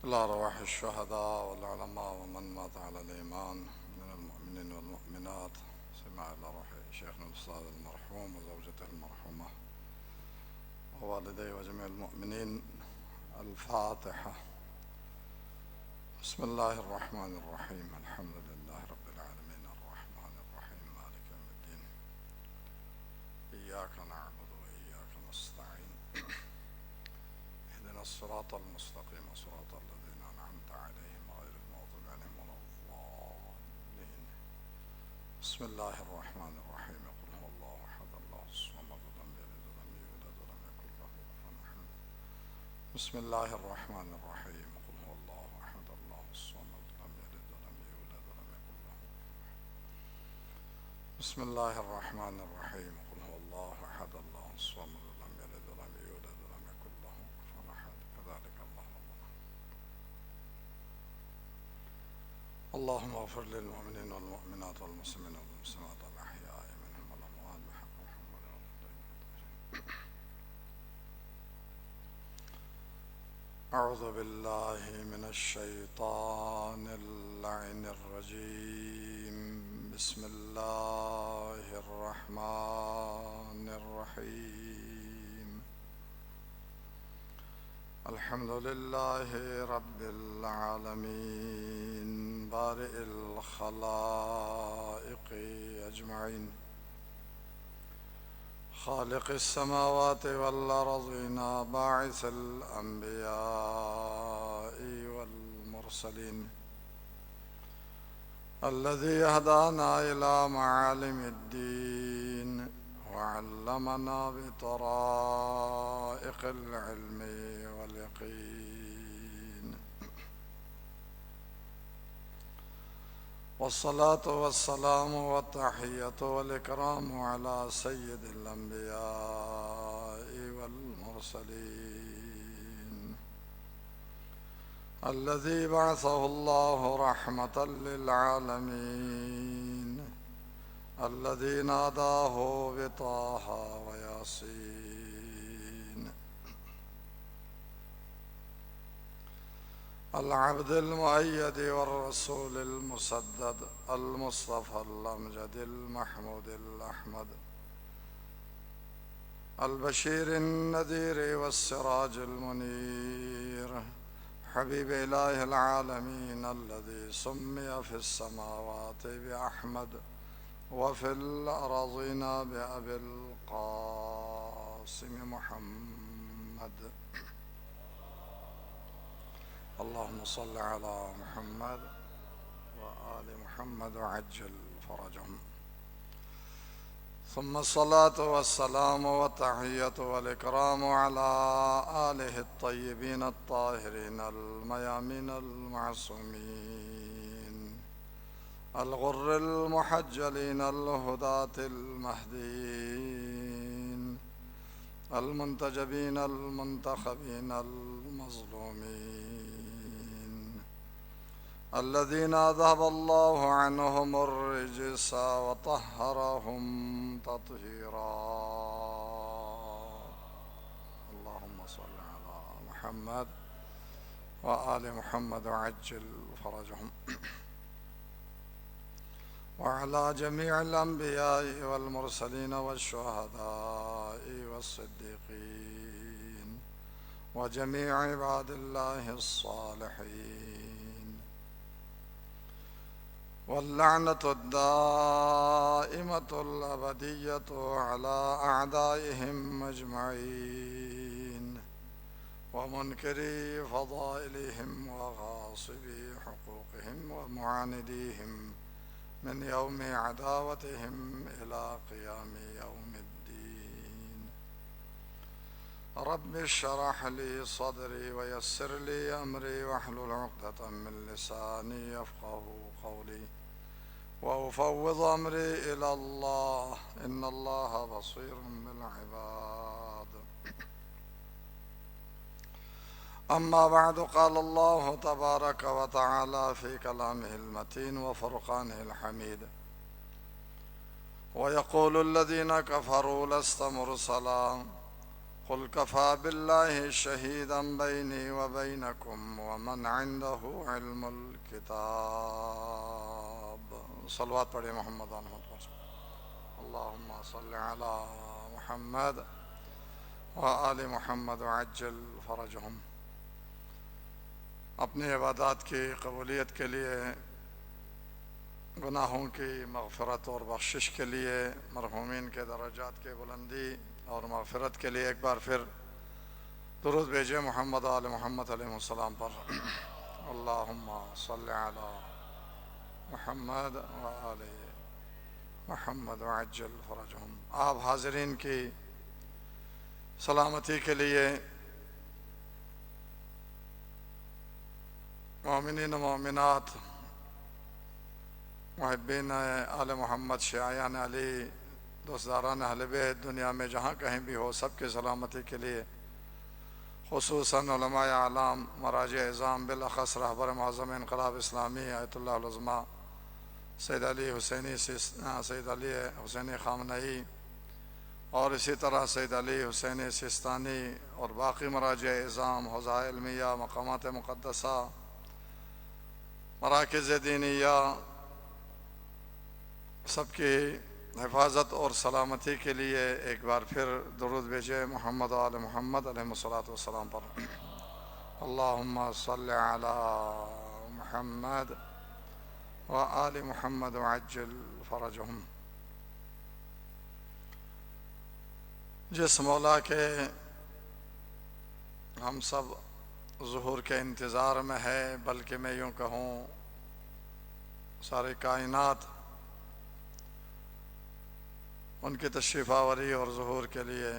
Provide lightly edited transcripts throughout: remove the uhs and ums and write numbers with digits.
إلى أرواح الشهداء والعلماء ومن مات على الإيمان من المؤمنين والمؤمنات، سمع إلى روح شيخنا الأستاذ المرحوم وزوجته المرحومة ووالديه وجميع المؤمنين. الفاتحة. بسم الله الرحمن الرحيم. الحمد لله رب العالمين الرحمن الرحيم مالك يوم الدين، إياك نعبد وإياك نستعين، اهدنا الصراط المستقيم صراط الذين أنعمت عليهم غير المغضوب عليهم ولا الضالين. بسم الله الرحمن الرحيم. قل هو الله أحد الله الصمد لم يلد ولم يولد ولم يكن له كفوا أحد. بسم الله الرحمن الرحيم. قل هو الله أحد الله الصمد لم يلد ولم يولد ولم يكن له كفوا أحد. بسم الله الرحمن الرحيم. قل هو الله أحد الله الصمد لم يلد ولم يولد ولم يكن له كفوا أحد. كذلك الله ربنا. اللهم اغفر للمؤمنين والمؤمنات والمسلمين والمسلمات الأحياء منهم والأموات بحق محمد أعوذ بالله من الشيطان اللعين الرجيم. بسم الله الرحمن الرحيم. الحمد لله رب العالمين بارئ الخلائق أجمعين، خالق السماوات والأرضين، باعث الأنبياء والمرسلين، الذي هدانا إلى معالم الدين وعلمنا بطرائق العلم واليقين، والصلاة والسلام والتحية والإكرام على سيد الأنبياء والمرسلين، الذي بعثه الله رحمة للعالمين، الذي ناداه بطه وياسين، العبد المؤيد والرسول المسدد، المصطفى الأمجد المحمود الأحمد، البشير النذير والسراج المنير، حبيب إله العالمين، الذي سمي في السماوات بأحمد وفي الأراضين بأبي القاسم محمد. اللهم صل على محمد وآل محمد وعجل فرجهم. ثم الصلاة والسلام والتحية والإكرام على آله الطيبين الطاهرين الميامين المعصومين، الغر المحجلين الهداة المهديين، المنتجبين المنتخبين المظلومين، الذين أذهب الله عنهم الرجس وطهرهم تطهيرا. اللهم صل على محمد وآل محمد وعجل فرجهم. وعلى جميع الأنبياء والمرسلين والشهداء والصديقين وجميع عباد الله الصالحين، واللعنة الدائمة الأبدية على أعدائهم أجمعين، ومنكري فضائلهم وغاصبي حقوقهم ومعانديهم من يوم عداوتهم إلى قيام يوم الدين. رب اشرح لي صدري ويسر لي أمري واحلل عقدة من لساني يفقه قولي، وأفوض أمري إلى الله إن الله بصير بالعباد. أما بعد، قال الله تبارك وتعالى في كلامه المتين وفرقانه الحميد: ويقول الذين كفروا لست مرسلا قل كفى بالله شهيدا بيني وبينكم ومن عنده علم الكتاب. صلوات پڑھیں محمد آنحمد پر. اللهم صل على محمد وآل محمد وعجل فرجهم. اپنی عبادات کی قبولیت کے لیے، گناہوں کی مغفرت اور بخشش کے لیے، مرحومین کے درجات کے بلندی اور مغفرت کے لیے ایک بار پھر درود بھیجے محمد آل محمد علیہ السلام پر. اللہم صل علی محمد وآل محمد وعجل فرجهم. آپ حاضرین کی سلامتی کے لیے، مومنین و مومنات، محبین آل محمد، شیعیان علی، دوستداران اہل بیت، دنیا میں جہاں کہیں بھی ہو، سب کی سلامتی کے لیے، خصوصاً علماء اعلام، مراجع اعظام، بالاخص رہبر معظم انقلاب اسلامی آیت اللہ العظمیٰ سید علی حسینی خامنئی، اور اسی طرح سید علی حسینی سیستانی اور باقی مراجع اعظام، حوزہ علمیہ، مقامات مقدسہ، مراکز دینیہ، سب کی حفاظت اور سلامتی کے لیے ایک بار پھر درود بھیجے محمد آل محمد علیہ السلام پر. اللہم صل علی محمد وآل محمد وعجل فرجهم. جس مولا کے ہم سب ظہور کے انتظار میں ہے، بلکہ میں یوں کہوں ساری کائنات ان کی تشریف آوری اور ظہور کے لیے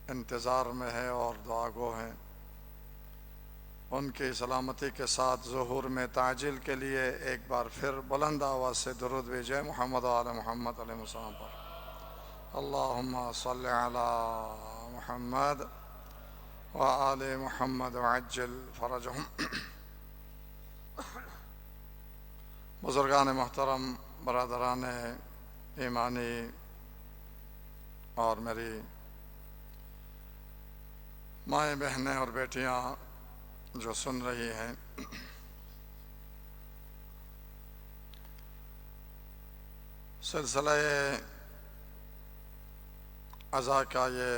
انتظار میں ہے اور دعا گو ہیں، ان کی سلامتی کے ساتھ ظہور میں تعجیل کے لیے ایک بار پھر بلند آواز سے درود بھیجے محمد آل محمد علیہ السلام پر. اللہم صل علی محمد وآل محمد وعجل فرجهم. بزرگان محترم، برادران ایمانی اور میری مائیں، بہنیں اور بیٹیاں جو سن رہی ہیں، سلسلہ عزا کا یہ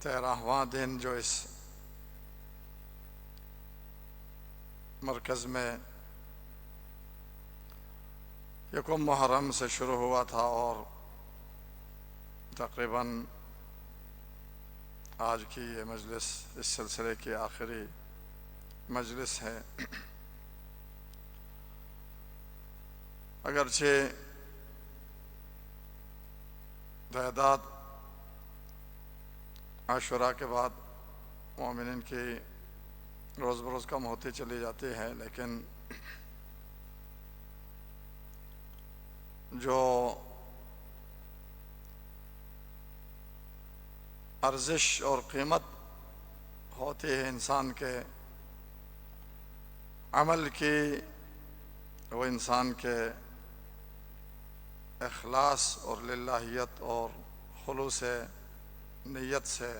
13واں دن جو اس مرکز میں یکم محرم سے شروع ہوا تھا اور تقریباً آج کی یہ مجلس اس سلسلے کی آخری مجلس ہے. اگرچہ تعداد عاشوراء کے بعد مومنین کی روز بروز کم ہوتی چلی جاتی ہے، لیکن جو ارزش اور قیمت ہوتی ہے انسان کے عمل کی، وہ انسان کے اخلاص اور للہیت اور خلوص نیت سے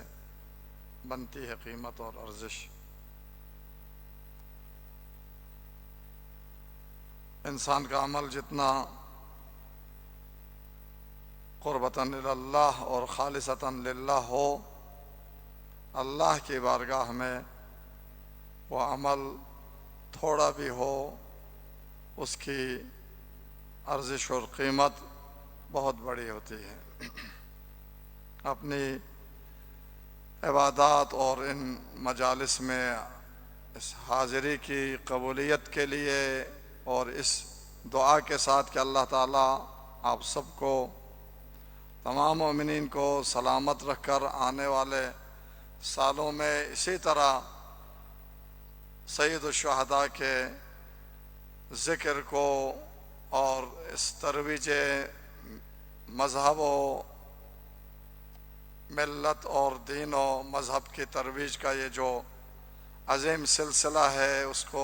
بنتی ہے قیمت اور ارزش. انسان کا عمل جتنا قربتاً اللہ اور خالصتاً للہ ہو، اللہ کی بارگاہ میں وہ عمل تھوڑا بھی ہو، اس کی ارزش اور قیمت بہت بڑی ہوتی ہے. اپنی عبادات اور ان مجالس میں اس حاضری کی قبولیت کے لیے اور اس دعا کے ساتھ کہ اللہ تعالیٰ آپ سب کو، تمام مومنین کو سلامت رکھ کر آنے والے سالوں میں اسی طرح سید الشہداء کے ذکر کو اور اس ترویج مذہب و ملت اور دین و مذہب کی ترویج کا یہ جو عظیم سلسلہ ہے، اس کو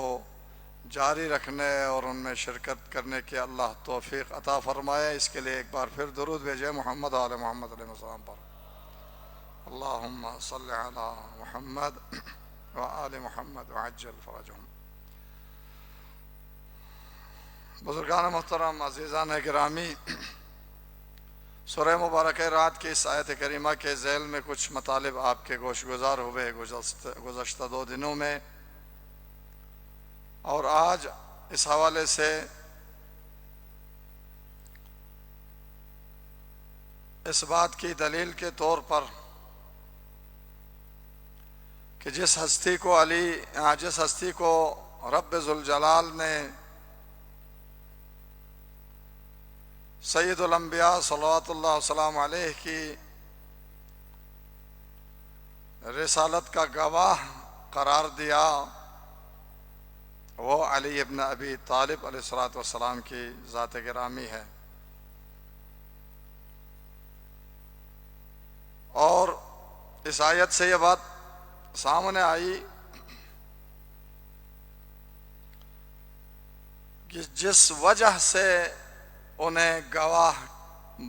جاری رکھنے اور ان میں شرکت کرنے کی اللہ توفیق عطا فرمائے. اس کے لیے ایک بار پھر درود بھیجے محمد آل محمد علیہ السلام پر. اللهم صل على محمد وآل محمد وعجل فرجهم. بزرگان محترم، عزیزان گرامی، سورہ مبارکہ رات کی اس آیت کریمہ کے ذیل میں کچھ مطالب آپ کے گوش گزار ہوئے گزشتہ 2 دنوں میں، اور آج اس حوالے سے اس بات کی دلیل کے طور پر کہ جس ہستی کو رب ذوالجلال نے سید الانبیاء صلوات اللہ وسلام علیہ کی رسالت کا گواہ قرار دیا، وہ علی ابن ابی طالب علیہ الصلوۃ والسلام کی ذات گرامی ہے. اور اس آیت سے یہ بات سامنے آئی کہ جس وجہ سے انہیں گواہ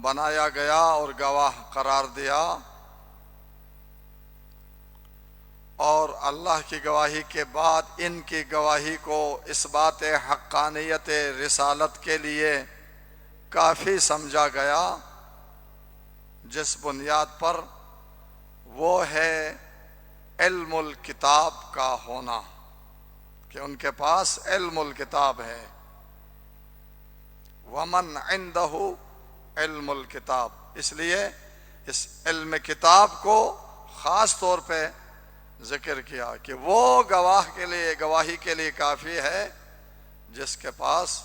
بنایا گیا اور گواہ قرار دیا، اور اللہ کی گواہی کے بعد ان کی گواہی کو اس بات حقانیت رسالت کے لیے کافی سمجھا گیا، جس بنیاد پر وہ ہے علم الکتاب کا ہونا، کہ ان کے پاس علم الکتاب ہے. ومن عنده علم الکتاب، اس لیے اس علم کتاب کو خاص طور پہ ذکر کیا کہ وہ گواہی کے لیے کافی ہے جس کے پاس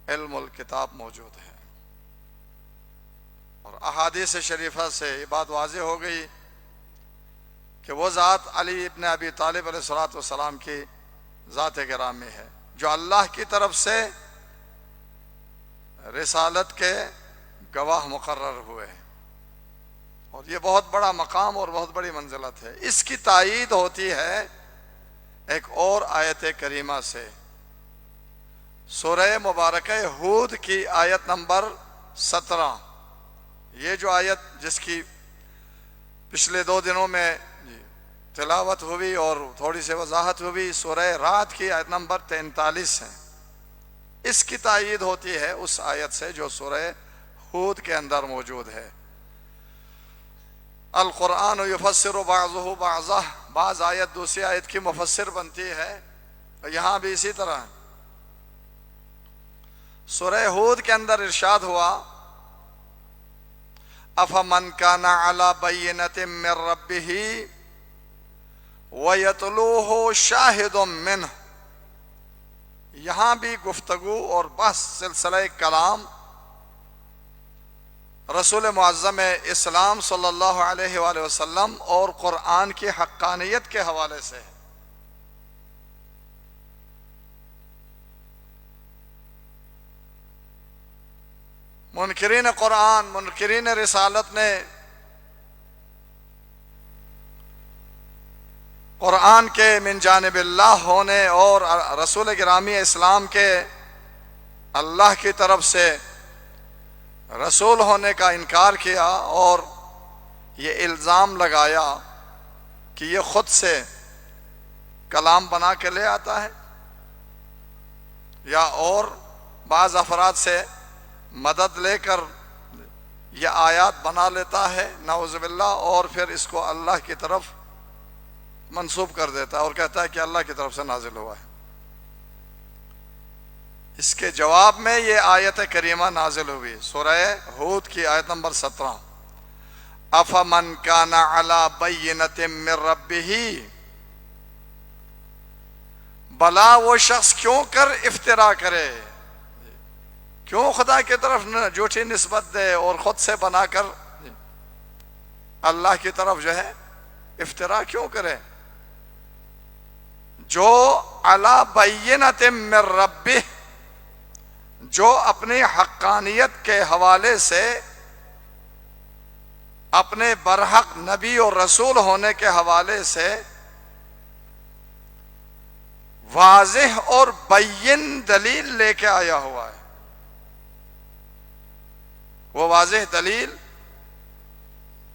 علم الکتاب موجود ہے. اور احادیث شریفہ سے یہ بات واضح ہو گئی کہ وہ ذات علی ابن ابی طالب علیہ الصلوۃ والسلام کی ذات گرامی ہے، جو اللہ کی طرف سے رسالت کے گواہ مقرر ہوئے، اور یہ بہت بڑا مقام اور بہت بڑی منزلت ہے. اس کی تائید ہوتی ہے ایک اور آیت کریمہ سے، سورہ مبارکہ ہود کی آیت نمبر 17. یہ جو آیت جس کی پچھلے 2 دنوں میں تلاوت ہوئی اور تھوڑی سی وضاحت ہوئی، سورہ رات کی آیت نمبر 43 ہے. اس کی تائید ہوتی ہے اس آیت سے جو سورہ ہود کے اندر موجود ہے. القرآن یفسر بعضہ بعضا، بعض آیت دوسری آیت کی مفسر بنتی ہے، یہاں بھی اسی طرح. سورہ ہود کے اندر ارشاد ہوا، افمن کان علی بینۃ من ربہ ویتلوہ شاہد منہ. یہاں بھی گفتگو اور بحث سلسلہ کلام رسول معظم اسلام صلی اللہ علیہ وآلہ وسلم اور قرآن کی حقانیت کے حوالے سے ہے. منکرین قرآن، منکرین رسالت نے قرآن کے من جانب اللہ ہونے اور رسول گرامی اسلام کے اللہ کی طرف سے رسول ہونے کا انکار کیا، اور یہ الزام لگایا کہ یہ خود سے کلام بنا کے لے آتا ہے یا اور بعض افراد سے مدد لے کر یہ آیات بنا لیتا ہے نعوذ باللہ، اور پھر اس کو اللہ کی طرف منسوب کر دیتا ہے اور کہتا ہے کہ اللہ کی طرف سے نازل ہوا ہے. اس کے جواب میں یہ آیت کریمہ نازل ہوئی، سورہ ہود کی آیت نمبر 17. افمن کان علی بینۃ من ربہ، بلا وہ شخص کیوں کر افطرا کرے، کیوں خدا کی طرف جھوٹی نسبت دے اور خود سے بنا کر اللہ کی طرف جو ہے افطرا کیوں کرے، جو علی بینۃ من ربہ، جو اپنی حقانیت کے حوالے سے اپنے برحق نبی اور رسول ہونے کے حوالے سے واضح اور بین دلیل لے کے آیا ہوا ہے. وہ واضح دلیل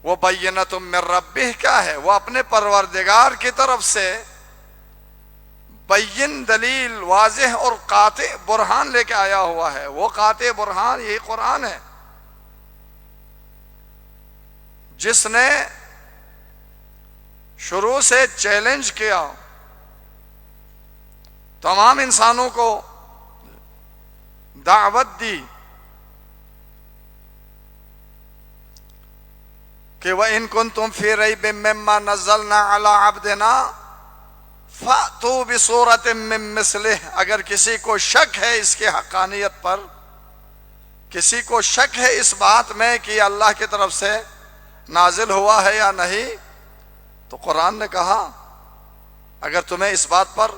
وہ بینۃ من ربہ کیا ہے؟ وہ اپنے پروردگار کی طرف سے بین دلیل واضح اور قاطع برہان لے کے آیا ہوا ہے. وہ قاطع برہان یہی قرآن ہے جس نے شروع سے چیلنج کیا، تمام انسانوں کو دعوت دی کہ وَإِن كُنتُمْ فِي رَيْبٍ مِّمَّا نَزَّلْنَا عَلَىٰ عَبْدِنَا فَأْتُوا بِصُورَةٍ مِّن مِّثْلِهِ. اگر کسی کو شک ہے اس کی حقانیت پر، کسی کو شک ہے اس بات میں کہ یہ اللہ کی طرف سے نازل ہوا ہے یا نہیں، تو قرآن نے کہا اگر تمہیں اس بات پر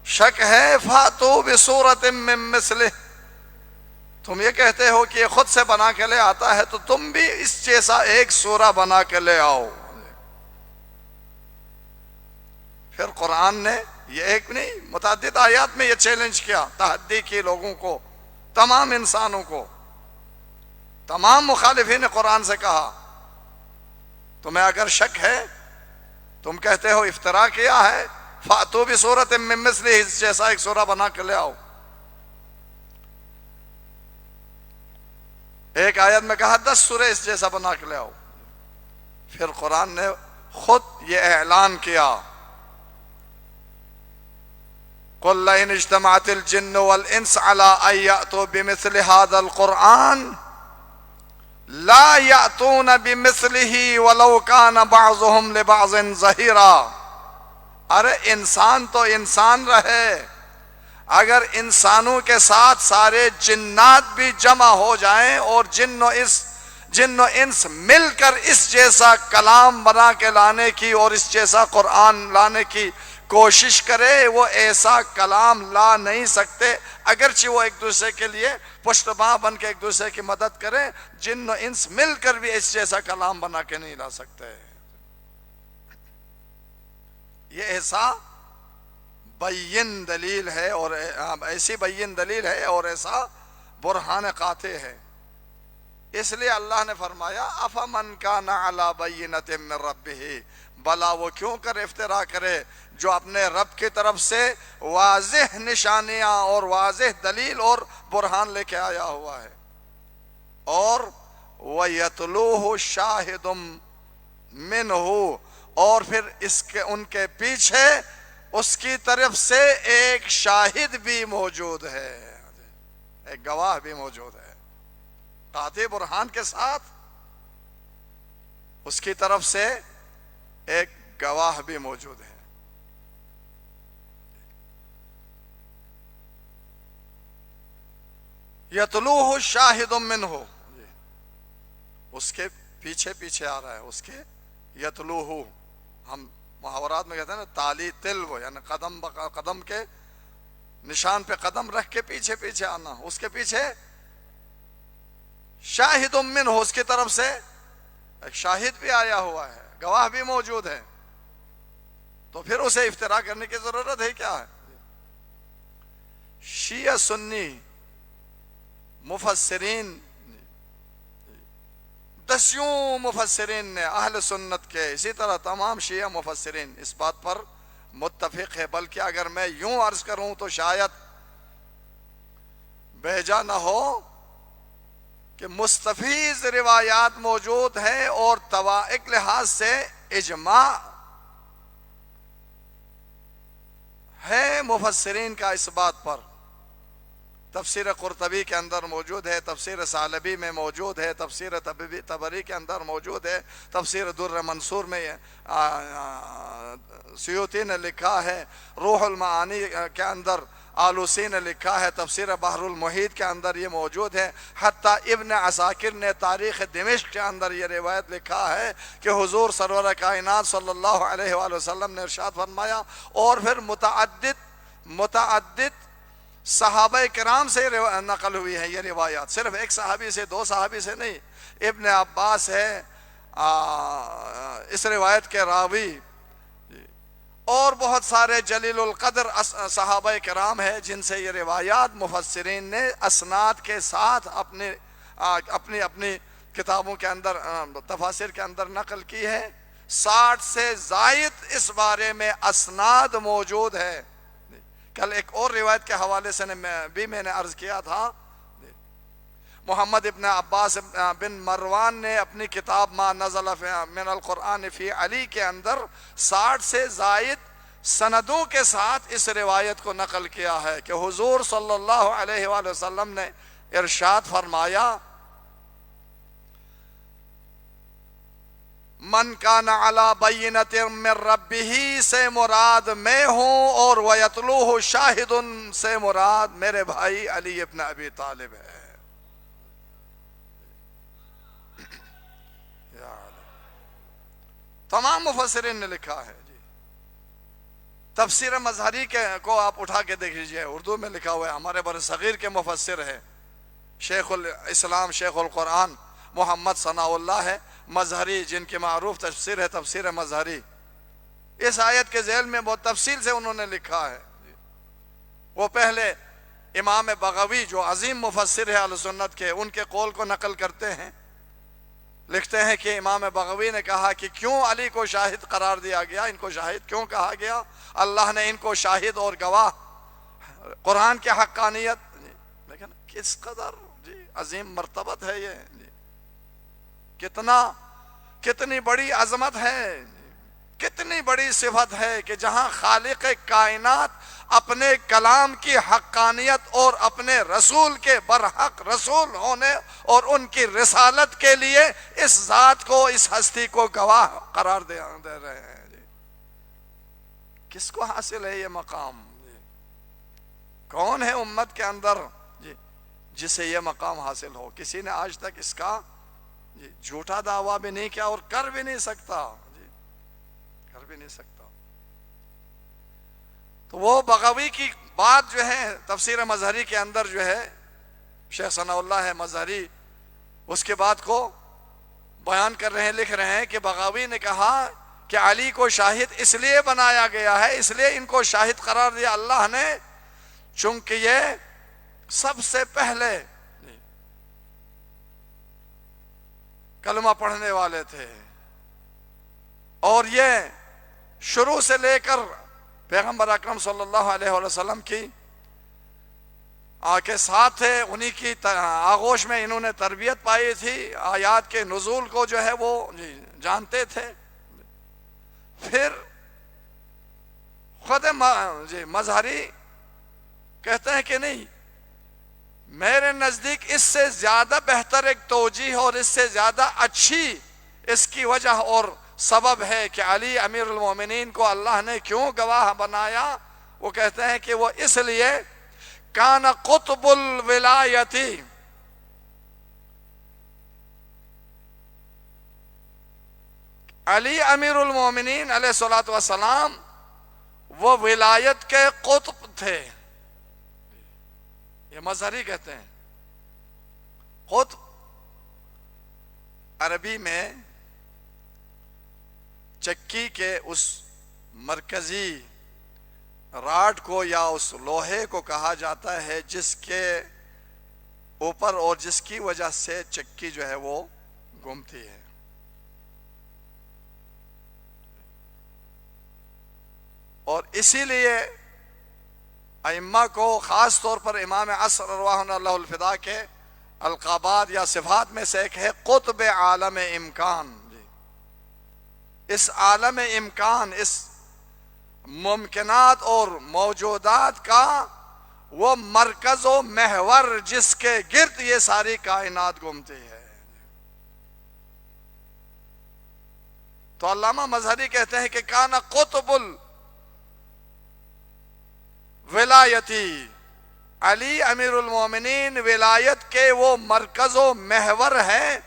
شک ہے فَأْتُوا بِصُورَةٍ مِّن مِّثْلِهِ، تم یہ کہتے ہو کہ یہ خود سے بنا کے لے آتا ہے تو تم بھی اس جیسا ایک سورہ بنا کے لے آؤ. پھر قرآن نے یہ ایک نہیں متعدد آیات میں یہ چیلنج کیا، تحدی کی لوگوں کو، تمام انسانوں کو. تمام مخالفین قرآن سے کہا تمہیں اگر شک ہے، تم کہتے ہو افطرا کیا ہے، فَأْتُوا بِصُورَةٍ مِّن مِّثْلِهِ، اس جیسا ایک سورہ بنا کے لے آؤ. ایک آیت میں کہا 10 سورہ اس جیسا بنا کے لے آؤ. پھر قرآن نے خود یہ اعلان کیا قُلْ لَئِنِ اجْتَمَعَتِ الْجِنُّ وَالْإِنسُ عَلَىٰ أَن يَأْتُوا بِمِثْلِ هَٰذَا الْقُرْآنِ لَا يَأْتُونَ بِمِثْلِهِ وَلَوْ كَانَ بَعْضُهُمْ لِبَعْضٍ ظَهِيرًا. ارے انسان تو انسان رہے، اگر انسانوں کے ساتھ سارے جنات بھی جمع ہو جائیں اور جن و انس مل کر اس جیسا کلام بنا کے لانے کی اور اس جیسا قرآن لانے کی کوشش کرے، وہ ایسا کلام لا نہیں سکتے. اگرچہ وہ ایک دوسرے کے لیے پشت باں بن کے ایک دوسرے کی مدد کریں، جن و انس مل کر بھی اس جیسا کلام بنا کے نہیں لا سکتے. یہ ایسا بین دلیل ہے اور ایسی بین دلیل ہے اور ایسا برہان قاطع ہے. اس لیے اللہ نے فرمایا افمن کان علی بینۃ من ربہ، بلا وہ کیوں کر افطرا کرے جو اپنے رب کی طرف سے واضح نشانیاں اور واضح دلیل اور برہان لے کے آیا ہوا ہے. اور وَيَتْلُوهُ شَاهِدٌ مِّنْهُ، اور پھر اس کے ان کے پیچھے اس کی طرف سے ایک شاہد بھی موجود ہے، ایک گواہ بھی موجود ہے. قاطع برہان کے ساتھ اس کی طرف سے ایک گواہ بھی موجود ہے. یتلوہ شاہد منہ، اس کے پیچھے پیچھے آ رہا ہے، اس کے یتلوہ، ہم محاورات میں کہتے ہیں نا تالی تلو، یعنی قدم قدم کے نشان پہ قدم رکھ کے پیچھے پیچھے آنا. اس کے پیچھے شاہد منہ، اس کی طرف سے ایک شاہد بھی آیا ہوا ہے، گواہ بھی موجود ہے. تو پھر اسے افتراء کرنے کی ضرورت ہے کیا ہے؟ شیعہ سنی مفسرین، دسیوں مفسرین نے اہل سنت کے، اسی طرح تمام شیعہ مفسرین اس بات پر متفق ہے. بلکہ اگر میں یوں عرض کروں تو شاید بیجا نہ ہو کہ مستفیض روایات موجود ہیں اور ایک لحاظ سے اجماع ہے مفسرین کا اس بات پر. تفسیر قرطبی کے اندر موجود ہے، تفسیر ثعلبی میں موجود ہے، تفسیر طبری کے اندر موجود ہے، تفسیر در منصور میں سیوطی نے لکھا ہے، روح المعانی کے اندر آلوسی نے لکھا ہے، تفسیر بحر المحیط کے اندر یہ موجود ہے. حتیٰ ابن عساکر نے تاریخ دمشق کے اندر یہ روایت لکھا ہے کہ حضور سرور کائنات صلی اللہ علیہ وآلہ وسلم نے ارشاد فرمایا. اور پھر متعدد صحابہ کرام سے نقل ہوئی ہے یہ روایات، صرف ایک صحابی سے، دو صحابی سے نہیں. ابن عباس ہے اس روایت کے راوی، اور بہت سارے جلیل القدر صحابہ کرام ہیں جن سے یہ روایات مفسرین نے اسناد کے ساتھ اپنی کتابوں کے اندر تفاسیر کے اندر نقل کی ہے، 60 سے زائد اس بارے میں اسناد موجود ہے۔ کل ایک اور روایت کے حوالے سے میں نے عرض کیا تھا، محمد ابن عباس بن مروان نے اپنی کتاب ما نزل من القرآن فی علی کے اندر 60 سے زائد سندوں کے ساتھ اس روایت کو نقل کیا ہے کہ حضور صلی اللہ علیہ وآلہ وسلم نے ارشاد فرمایا، من کان علی بینۃ من ربہ سے مراد میں ہوں، اور ویتلوہ شاہد سے مراد میرے بھائی علی ابن ابی طالب ہے۔ تمام مفسرین نے لکھا ہے جی۔ تفسیر مظہری کو آپ اٹھا کے دیکھ لیجئے، اردو میں لکھا ہوا ہے، ہمارے بر صغیر کے مفسر ہے شیخ الاسلام شیخ القرآن محمد ثناء اللہ ہے مظہری، جن کی معروف تفسیر ہے تفسیر مظہری۔ اس آیت کے ذیل میں بہت تفصیل سے انہوں نے لکھا ہے۔ وہ پہلے امام بغوی جو عظیم مفسر ہے اہل سنت کے، ان کے قول کو نقل کرتے ہیں، لکھتے ہیں کہ امام بغوی نے کہا کہ کیوں علی کو شاہد قرار دیا گیا، ان کو شاہد کیوں کہا گیا؟ اللہ نے ان کو شاہد اور گواہ قرآن کی حقانیت، لیکن کس قدر جی عظیم مرتبت ہے یہ جی، کتنی بڑی عظمت ہے، کتنی بڑی صفت ہے کہ جہاں خالق کائنات اپنے کلام کی حقانیت اور اپنے رسول کے برحق رسول ہونے اور ان کی رسالت کے لیے اس ذات کو، اس ہستی کو گواہ قرار دے رہے ہیں جی۔ کس کو حاصل ہے یہ مقام جی؟ کون ہے امت کے اندر جی جسے یہ مقام حاصل ہو؟ کسی نے آج تک اس کا جی جھوٹا دعویٰ بھی نہیں کیا اور کر بھی نہیں سکتا جی، کر بھی نہیں سکتا۔ تو وہ بغوی کی بات جو ہے تفسیر مظہری کے اندر جو ہے شیخ ثناء اللہ ہے مظہری، اس کے بعد کو بیان کر رہے ہیں، لکھ رہے ہیں کہ بغوی نے کہا کہ علی کو شاہد اس لیے بنایا گیا ہے، اس لیے ان کو شاہد قرار دیا اللہ نے، چونکہ یہ سب سے پہلے کلمہ پڑھنے والے تھے، اور یہ شروع سے لے کر پیغمبر اکرم صلی اللہ علیہ وسلم کی کے ساتھ تھے، انہی کی آغوش میں انہوں نے تربیت پائی تھی، آیات کے نزول کو جو ہے وہ جانتے تھے۔ پھر خود مظہری کہتے ہیں کہ نہیں، میرے نزدیک اس سے زیادہ بہتر ایک توجیہ اور اس سے زیادہ اچھی اس کی وجہ اور سبب ہے کہ علی امیر المومنین کو اللہ نے کیوں گواہ بنایا۔ وہ کہتے ہیں کہ وہ اس لیے کان قطب الولایتی، علی امیر المومنین علیہ الصلوۃ والسلام وہ ولایت کے قطب تھے، یہ مظہری کہتے ہیں۔ قطب عربی میں چکی کے اس مرکزی راڈ کو یا اس لوہے کو کہا جاتا ہے جس کے اوپر اور جس کی وجہ سے چکی جو ہے وہ گھومتی ہے۔ اور اسی لیے ائمہ کو خاص طور پر امام عصر ارواحنا اللہ الفدا کے القابات یا صفات میں سے ایک ہے قطب عالم امکان جی۔ اس عالم امکان، اس ممکنات اور موجودات کا وہ مرکز و محور جس کے گرد یہ ساری کائنات گھومتی ہے۔ تو علامہ مظہری کہتے ہیں کہ کان قطب ولایتی، علی امیر المومنین ولایت کے وہ مرکز و محور ہے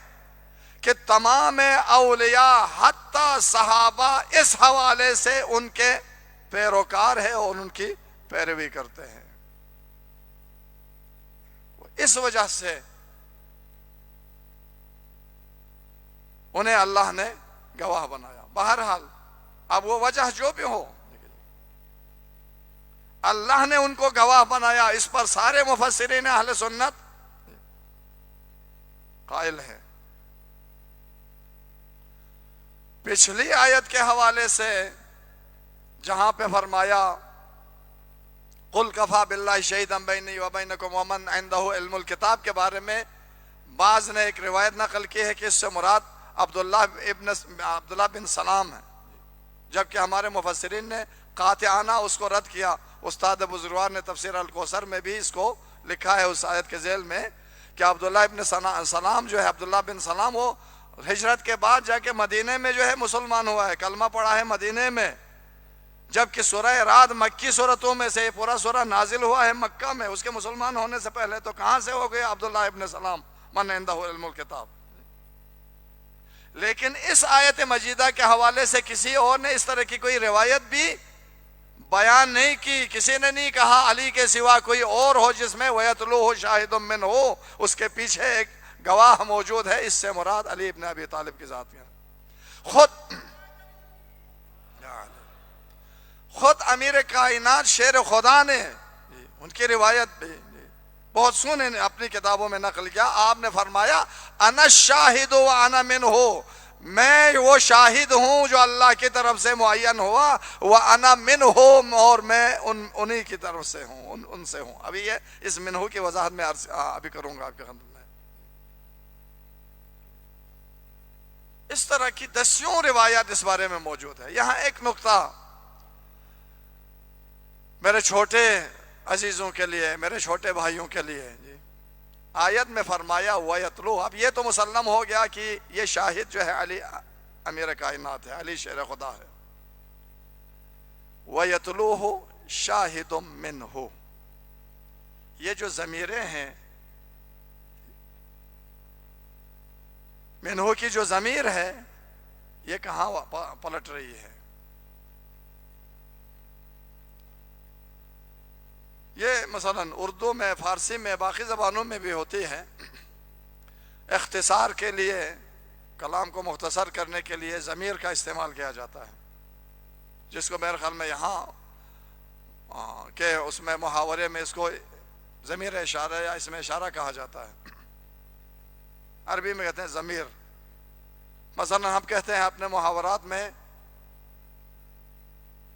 کہ تمام اولیاء حتی صحابہ اس حوالے سے ان کے پیروکار ہیں اور ان کی پیروی کرتے ہیں۔ اس وجہ سے انہیں اللہ نے گواہ بنایا۔ بہرحال اب وہ وجہ جو بھی ہو، اللہ نے ان کو گواہ بنایا، اس پر سارے مفسرین اہل سنت قائل ہیں۔ پچھلی آیت کے حوالے سے جہاں پہ فرمایا قل کفا باللہ شہیدا بینی و بینکم ومن عندہ علم الکتاب کے بارے میں بعض نے ایک روایت نقل کی ہے کہ اس سے مراد عبداللہ بن سلام ہے، جبکہ ہمارے مفسرین نے قاطعانہ اس کو رد کیا۔ استاد بزرگوار نے تفسیر الکوثر میں بھی اس کو لکھا ہے اس آیت کے ذیل میں کہ عبداللہ ابن سلام جو ہے، عبداللہ بن سلام، وہ ہجرت کے بعد جا کے مدینے میں جو ہے مسلمان ہوا ہے، کلمہ پڑھا ہے مدینے میں، جبکہ سورہ رعد مکی صورتوں میں سے پورا سورہ نازل ہوا ہے مکہ میں۔ اس کے مسلمان ہونے سے پہلے تو کہاں سے ہو گیا عبداللہ ابن سلام من عنده علم الکتاب؟ لیکن اس آیت مجیدہ کے حوالے سے کسی اور نے اس طرح کی کوئی روایت بھی بیان نہیں کی، کسی نے نہیں کہا علی کے سوا کوئی اور ہو جس میں وَيَتْلُوهُ شَاهِدٌ مِّنْهُ، اس کے پیچھے ایک گواہ موجود ہے۔ اس سے مراد علی ابن ابی طالب کی ذات ہے۔ خود امیر کائنات شیر خدا نے ان کی روایت بھی بہت سونے نے اپنی کتابوں میں نقل کیا۔ آپ نے فرمایا انا الشاہد وانا منہ، میں وہ شاہد ہوں جو اللہ کی طرف سے معین ہوا، وانا منہ، اور میں انہی کی طرف سے ہوں، ان سے ہوں۔ ابھی یہ اس منہ کی وضاحت میں ابھی کروں گا آپ کے خدمت میں۔ اس طرح کی دسیوں روایات اس بارے میں موجود ہے۔ یہاں ایک نقطہ میرے چھوٹے عزیزوں کے لیے، میرے چھوٹے بھائیوں کے لیے، آیت میں فرمایا وَيَتْلُوهُ، اب یہ تو مسلم ہو گیا کہ یہ شاہد جو ہے علی امیر کائنات ہے، علی شیر خدا ہے۔ وَيَتْلُوهُ شَاهِدٌ مِّنْهُ، یہ جو ضمیریں ہیں، منہو کی جو ضمیر ہے یہ کہاں پلٹ رہی ہے؟ یہ مثلا اردو میں، فارسی میں، باقی زبانوں میں بھی ہوتی ہے۔ اختصار کے لیے، کلام کو مختصر کرنے کے لیے ضمیر کا استعمال کیا جاتا ہے، جس کو میرے خیال میں یہاں کہ اس میں محاورے میں اس کو ضمیر اشارہ یا اس میں اشارہ کہا جاتا ہے۔ عربی میں کہتے ہیں ضمیر۔ مثلا ہم کہتے ہیں اپنے محاورات میں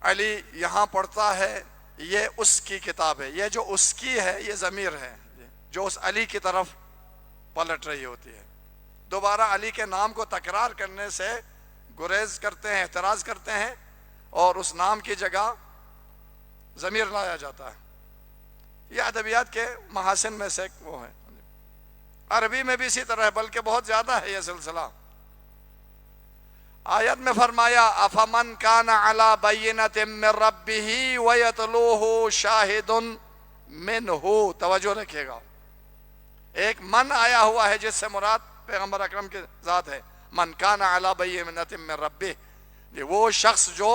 علی یہاں پڑھتا ہے، یہ اس کی کتاب ہے، یہ جو اس کی ہے یہ ضمیر ہے جو اس علی کی طرف پلٹ رہی ہوتی ہے۔ دوبارہ علی کے نام کو تکرار کرنے سے گریز کرتے ہیں، اعتراض کرتے ہیں، اور اس نام کی جگہ ضمیر لایا جاتا ہے۔ یہ ادبیات کے محاسن میں سے وہ ہے۔ عربی میں بھی اسی طرح ہے، بلکہ بہت زیادہ ہے یہ سلسلہ۔ آیت میں فرمایا افمن کان علی بینۃ من ربہ ویتلوہ شاہد منہ، توجہ رکھیے گا، ایک من آیا ہوا ہے جس سے مراد پیغمبر اکرم کی ذات ہے۔ من کان علی بینۃ من ربہ، وہ شخص جو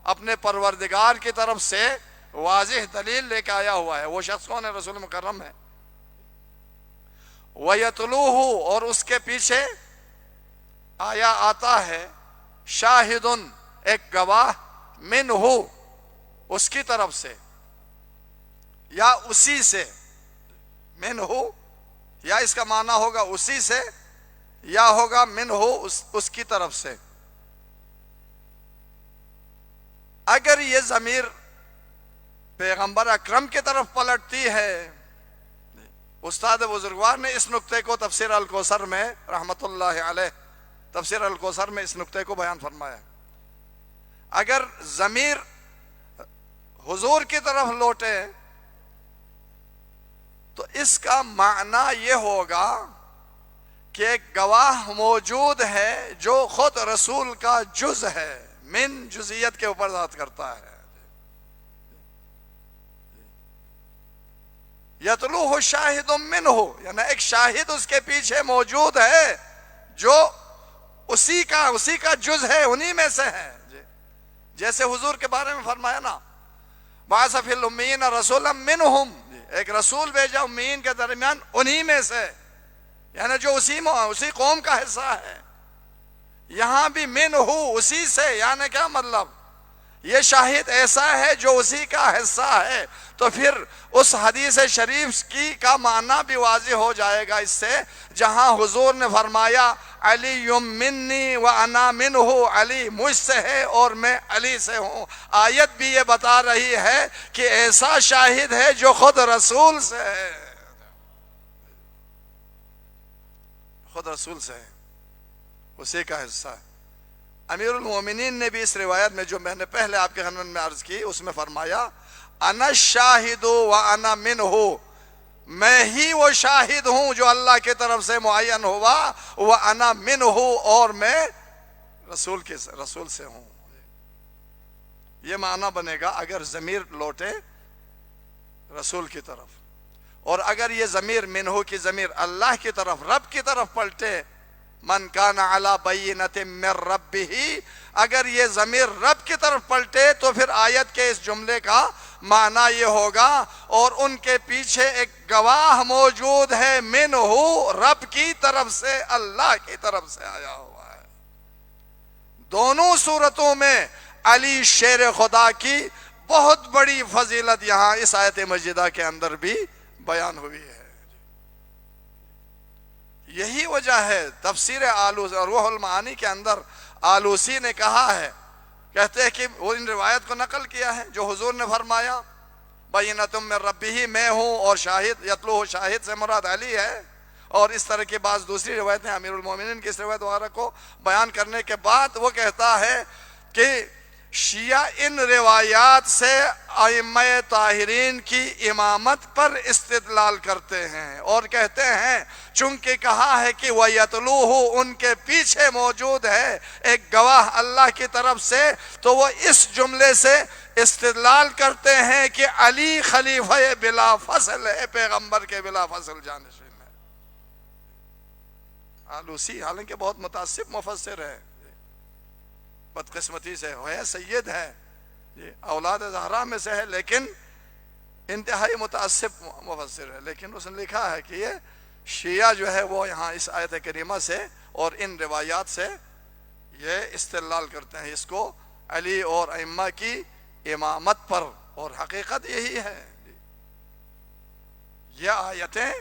اپنے پروردگار کی طرف سے واضح دلیل لے کے آیا ہوا ہے، وہ شخص کون ہے؟ رسول مکرم ہے۔ وَيَتْلُوهُ، اور اس کے پیچھے آیا آتا ہے شاہدن، ایک گواہ، منہ، اس کی طرف سے یا اسی سے، منہ یا اس کا معنی ہوگا اسی سے یا ہوگا منہ اس کی طرف سے۔ اگر یہ ضمیر پیغمبر اکرم کی طرف پلٹتی ہے، استاد بزرگوار نے اس نقطے کو تفسیر الکوثر میں رحمت اللہ علیہ، تفسیر الکوثر میں اس نقطے کو بیان فرمایا۔ اگر ضمیر حضور کی طرف لوٹے تو اس کا معنی یہ ہوگا کہ ایک گواہ موجود ہے جو خود رسول کا جز ہے، من جزیت کے اوپر ذات کرتا ہے۔ یتلوہ شاہد منہ، یعنی ایک شاہد اس کے پیچھے موجود ہے جو اسی کا جز ہے، انہی میں سے ہے۔ جیسے حضور کے بارے میں فرمایا نا بعث فی الامیین رسولا منہم، ایک رسول بھیجا امیین کے درمیان انہی میں سے، یعنی جو اسی قوم کا حصہ ہے۔ یہاں بھی منہ، اسی سے، یعنی کیا مطلب؟ یہ شاہد ایسا ہے جو اسی کا حصہ ہے. تو پھر اس حدیث شریف کی کا معنی بھی واضح ہو جائے گا اس سے، جہاں حضور نے فرمایا علی منی و انا منہ، علی مجھ سے ہے اور میں علی سے ہوں. آیت بھی یہ بتا رہی ہے کہ ایسا شاہد ہے جو خود رسول سے ہے، خود رسول سے ہے، اسی کا حصہ ہے. امیر المومنین نے بھی اس روایت میں جو میں نے پہلے آپ کے خدمت میں عرض کی، اس میں فرمایا انا الشاہد و انا منہ، میں ہی وہ شاہد ہوں جو اللہ کی طرف سے معین ہوا، وانا منہ، اور میں رسول سے ہوں. یہ معنی بنے گا اگر ضمیر لوٹے رسول کی طرف، اور اگر یہ ضمیر منہ کی ضمیر اللہ کی طرف، رب کی طرف پلٹے، من کان علی بینۃ من ربہ، اگر یہ ضمیر رب کی طرف پلٹے تو پھر آیت کے اس جملے کا معنی یہ ہوگا اور ان کے پیچھے ایک گواہ موجود ہے، منہ، رب کی طرف سے، اللہ کی طرف سے آیا ہوا ہے. دونوں صورتوں میں علی شیر خدا کی بہت بڑی فضیلت یہاں اس آیت مجیدہ کے اندر بھی بیان ہوئی ہے. یہی وجہ ہے تفسیر روح المعانی کے اندر آلوسی نے کہا ہے، کہتے ہیں کہ وہ ان روایت کو نقل کیا ہے جو حضور نے فرمایا بینۃ من ربہ، میں ہوں اور شاہد، یتلوہ، شاہد سے مراد علی ہے. اور اس طرح کی بعض دوسری روایتیں امیر المومنین کی اس روایت وغیرہ کو بیان کرنے کے بعد وہ کہتا ہے کہ شیعہ ان روایات سے ائمہ طاہرین کی امامت پر استدلال کرتے ہیں اور کہتے ہیں چونکہ کہا ہے کہ وَيَتْلُوهُ، ان کے پیچھے موجود ہے ایک گواہ اللہ کی طرف سے، تو وہ اس جملے سے استدلال کرتے ہیں کہ علی خلیفہ بلا فصل ہے، پیغمبر کے بلا فصل جانشین ہے. آلوسی حالانکہ بہت متعصب مفسر ہے، بدقسمتی سے ہے، سید ہے، اولاد زہرا میں سے ہے، لیکن انتہائی متعصب مفسر ہے. لیکن اس نے لکھا ہے کہ یہ شیعہ جو ہے وہ یہاں اس آیت کریمہ سے اور ان روایات سے یہ استدلال کرتے ہیں اس کو علی اور ائمہ کی امامت پر، اور حقیقت یہی ہے. یہ آیتیں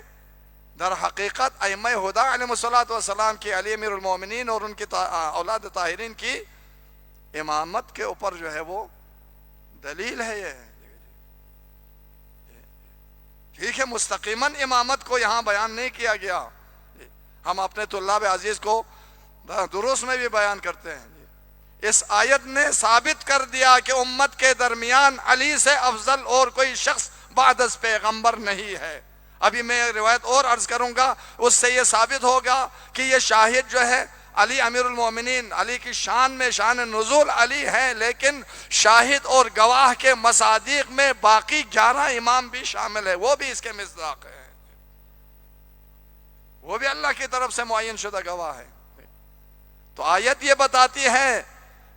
در حقیقت ائمہ ہدی علیہ الصلوۃ والسلام کی، علی امیر المومنین اور ان کی اولاد طاہرین کی امامت کے اوپر جو ہے وہ دلیل ہے. یہ ٹھیک ہے، مستقیماً امامت کو یہاں بیان نہیں کیا گیا، ہم اپنے طلاب عزیز کو دروس میں بھی بیان کرتے ہیں. اس آیت نے ثابت کر دیا کہ امت کے درمیان علی سے افضل اور کوئی شخص بعد از پیغمبر نہیں ہے. ابھی میں روایت اور عرض کروں گا، اس سے یہ ثابت ہوگا کہ یہ شاہد جو ہے علی امیر المومنین، علی کی شان میں شان نزول علی ہے، لیکن شاہد اور گواہ کے مصادیق میں باقی 11 امام بھی شامل ہے، وہ بھی اس کے مصداق ہیں، وہ بھی اللہ کی طرف سے معین شدہ گواہ ہے. تو آیت یہ بتاتی ہے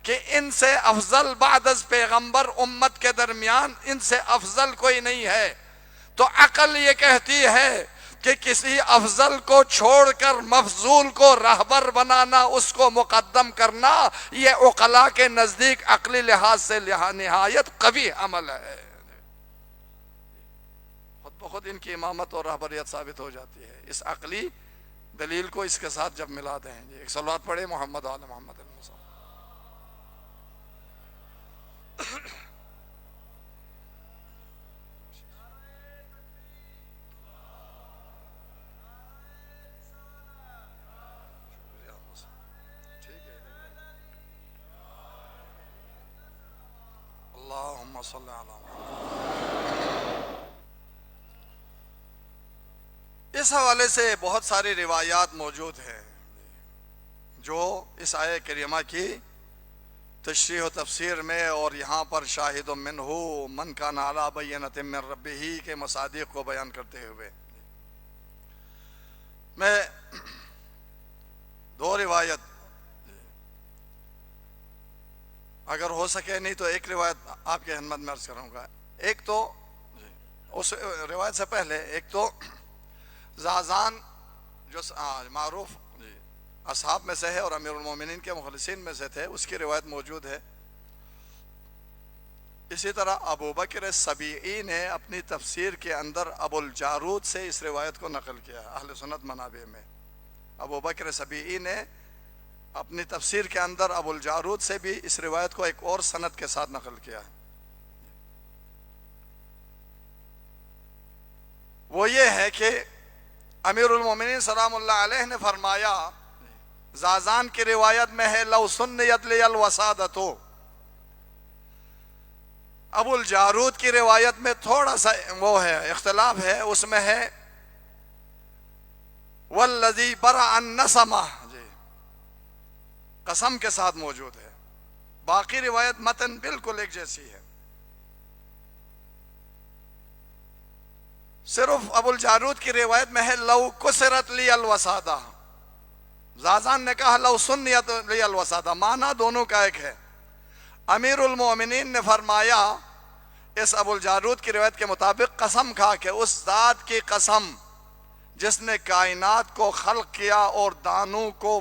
کہ ان سے افضل بعد از پیغمبر امت کے درمیان ان سے افضل کوئی نہیں ہے. تو عقل یہ کہتی ہے کہ کسی افضل کو چھوڑ کر مفضول کو رہبر بنانا، اس کو مقدم کرنا، یہ عقلاء کے نزدیک عقلی لحاظ سے نہایت قبیح عمل ہے. خود بخود ان کی امامت اور رہبریت ثابت ہو جاتی ہے اس عقلی دلیل کو اس کے ساتھ جب ملا دیں. ایک صلوات پڑھے محمد آل محمد. اللہم صلی علی محمد. اس حوالے سے بہت ساری روایات موجود ہیں جو اس آیت کریمہ کی تشریح و تفسیر میں اور یہاں پر شاہد منہ من کان علی بینۃ من ربہ کے مصادیق کو بیان کرتے ہوئے میں 2 روایت اگر ہو سکے، نہیں تو ایک روایت آپ کے خدمت میں عرض کروں گا. ایک تو اس روایت سے پہلے ایک تو زازان جو معروف اصحاب میں سے ہے اور امیر المومنین کے مخلصین میں سے تھے، اس کی روایت موجود ہے اسی طرح ابو بکر سبیعی نے اپنی تفسیر کے اندر ابو الجارود سے اس روایت کو نقل کیا اہل سنت منابع میں. ابو بکر سبیعی نے اپنی تفسیر کے اندر ابو الجارود سے بھی اس روایت کو ایک اور سند کے ساتھ نقل کیا. وہ یہ ہے کہ امیر المومنین سلام اللہ علیہ نے فرمایا، زازان کی روایت میں ہے لو سنیت لی الوسادۃ. ابو الجارود کی روایت میں تھوڑا سا وہ ہے اختلاف ہے، اس میں ہے والذی برأ النسمہ، جی قسم کے ساتھ موجود ہے. باقی روایت متن بالکل ایک جیسی ہے. صرف ابو الجارود کی روایت میں ہے لو کسرت لی الوسادہ. زازان نے کہا لو سنیت لی الوسادہ، معنی دونوں کا ایک ہے. امیر المومنین نے فرمایا اس ابو الجارود کی روایت کے مطابق قسم کھا کے اس ذات کی قسم جس نے کائنات کو خلق کیا اور دانوں کو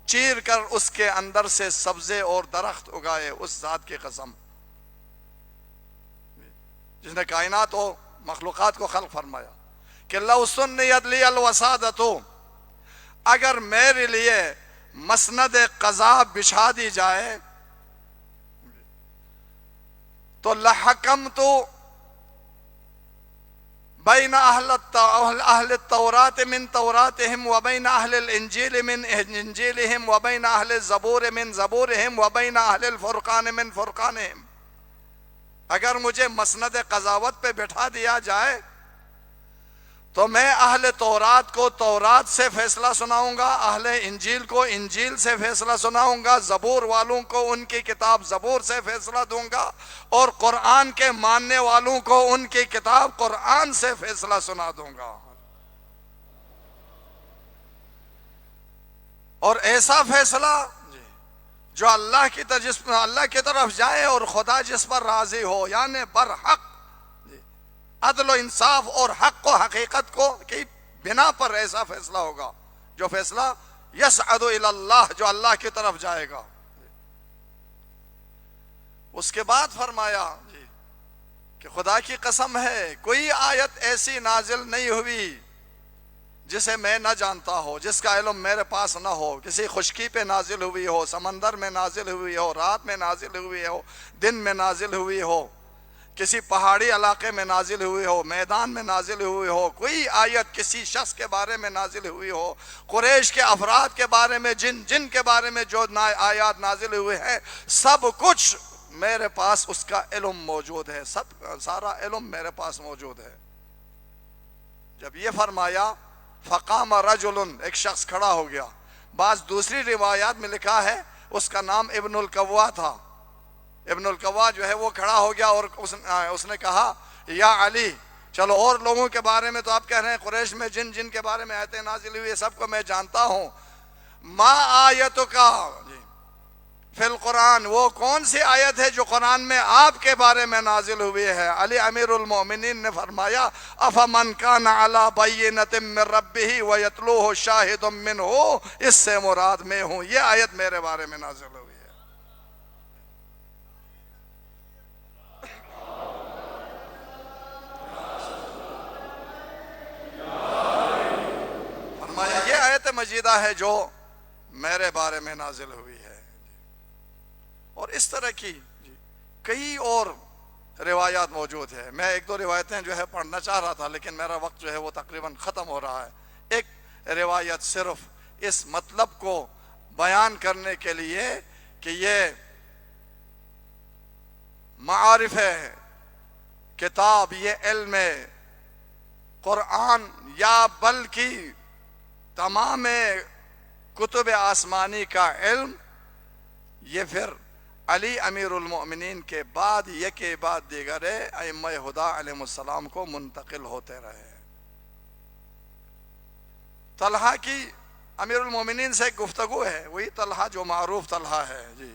چیر کر اس کے اندر سے سبزے اور درخت اگائے، اس ذات کی قسم جس نے کائنات و مخلوقات کو خلق فرمایا کہ لو سنیت لی الوسادۃ، اگر میرے لیے مسند قضا بچھا دی جائے تو لحکمت بین اہل التورات من توراتہم وبین اہل الانجیل من انجیلہم وبین اہل الزبور من زبورہم وبین اہل الفرقان من فرقانہم. اگر مجھے مسند قضاوت پہ بٹھا دیا جائے تو میں اہل تورات کو تورات سے فیصلہ سناؤں گا، اہل انجیل کو انجیل سے فیصلہ سناؤں گا، زبور والوں کو ان کی کتاب زبور سے فیصلہ دوں گا، اور قرآن کے ماننے والوں کو ان کی کتاب قرآن سے فیصلہ سنا دوں گا. اور ایسا فیصلہ جو اللہ کی طرف جائے اور خدا جس پر راضی ہو، یعنی برحق عدل و انصاف اور حق و حقیقت کو کی بنا پر ایسا فیصلہ ہوگا جو فیصلہ یسعد الی اللہ، جو اللہ کی طرف جائے گا. اس کے بعد فرمایا کہ خدا کی قسم ہے کوئی آیت ایسی نازل نہیں ہوئی جسے میں نہ جانتا ہو، جس کا علم میرے پاس نہ ہو. کسی خشکی پہ نازل ہوئی ہو، سمندر میں نازل ہوئی ہو، رات میں نازل ہوئی ہو، دن میں نازل ہوئی ہو، کسی پہاڑی علاقے میں نازل ہوئی ہو، میدان میں نازل ہوئی ہو، کوئی آیت کسی شخص کے بارے میں نازل ہوئی ہو، قریش کے افراد کے بارے میں جن کے بارے میں جو آیات نازل ہوئے ہیں، سب کچھ میرے پاس اس کا علم موجود ہے، سارا علم میرے پاس موجود ہے. جب یہ فرمایا فقام رجل، ایک شخص کھڑا ہو گیا. بعض دوسری روایات میں لکھا ہے اس کا نام ابن القوا تھا. ابن القوا جو ہے وہ کھڑا ہو گیا اور اس نے کہا یا علی، چلو اور لوگوں کے بارے میں تو آپ کہہ رہے ہیں قریش میں جن کے بارے میں آیتیں نازل ہوئی سب کو میں جانتا ہوں، ما آیتک فی القرآن، وہ کون سی آیت ہے جو قرآن میں آپ کے بارے میں نازل ہوئی ہے؟ علی امیر المومنین نے فرمایا افمن کان علی بینۃ من ربہ ویتلوہ شاہد منہ، اس سے مراد میں ہوں، یہ آیت میرے بارے میں نازل ہوئی ہے. فرمایا یہ آیت مجیدہ ہے جو میرے بارے میں نازل ہوئی ہے. اور اس طرح کی کئی اور روایات موجود ہے. میں ایک دو روایتیں جو ہے پڑھنا چاہ رہا تھا لیکن میرا وقت جو ہے وہ تقریباً ختم ہو رہا ہے. ایک روایت صرف اس مطلب کو بیان کرنے کے لیے کہ یہ معارف ہے کتاب، یہ علم قرآن یا بلکہ تمام کتب آسمانی کا علم، یہ پھر علی امیر المؤمنین کے بعد یکے بعد دیگر ائمہ ہدی علیہ السلام کو منتقل ہوتے رہے. طلحہ کی امیر المومنین سے ایک گفتگو ہے، وہی طلحہ جو معروف طلحہ ہے جی،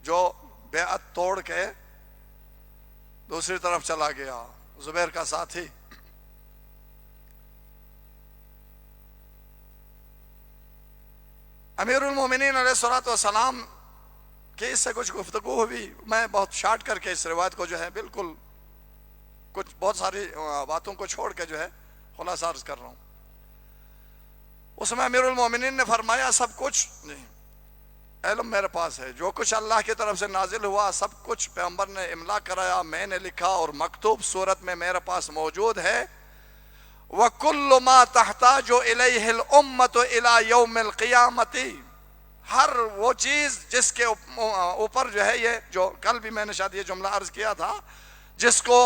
جو بیعت توڑ کے دوسری طرف چلا گیا، زبیر کا ساتھی. امیر المومنین علیہ الصلوۃ والسلام کہ اس سے کچھ گفتگو ہوئی، میں بہت شارٹ کر کے اس روایت کو جو ہے بالکل کچھ بہت ساری باتوں کو چھوڑ کے جو ہے خلاصہ عرض کر رہا ہوں۔ اس میں امیر المومنین نے فرمایا سب کچھ نہیں علم میرے پاس ہے، جو کچھ اللہ کی طرف سے نازل ہوا سب کچھ پیغمبر نے املا کرایا، میں نے لکھا اور مکتوب صورت میں میرے پاس موجود ہے۔ وَكُلُّ مَا تَحْتَاجُ إِلَيْهِ الْأُمَّةُ إِلَى يَوْمِ الْقِيَامَةِ، ہر وہ چیز جس کے اوپر جو ہے، یہ جو کل بھی میں نے شاید یہ جملہ عرض کیا تھا، جس کو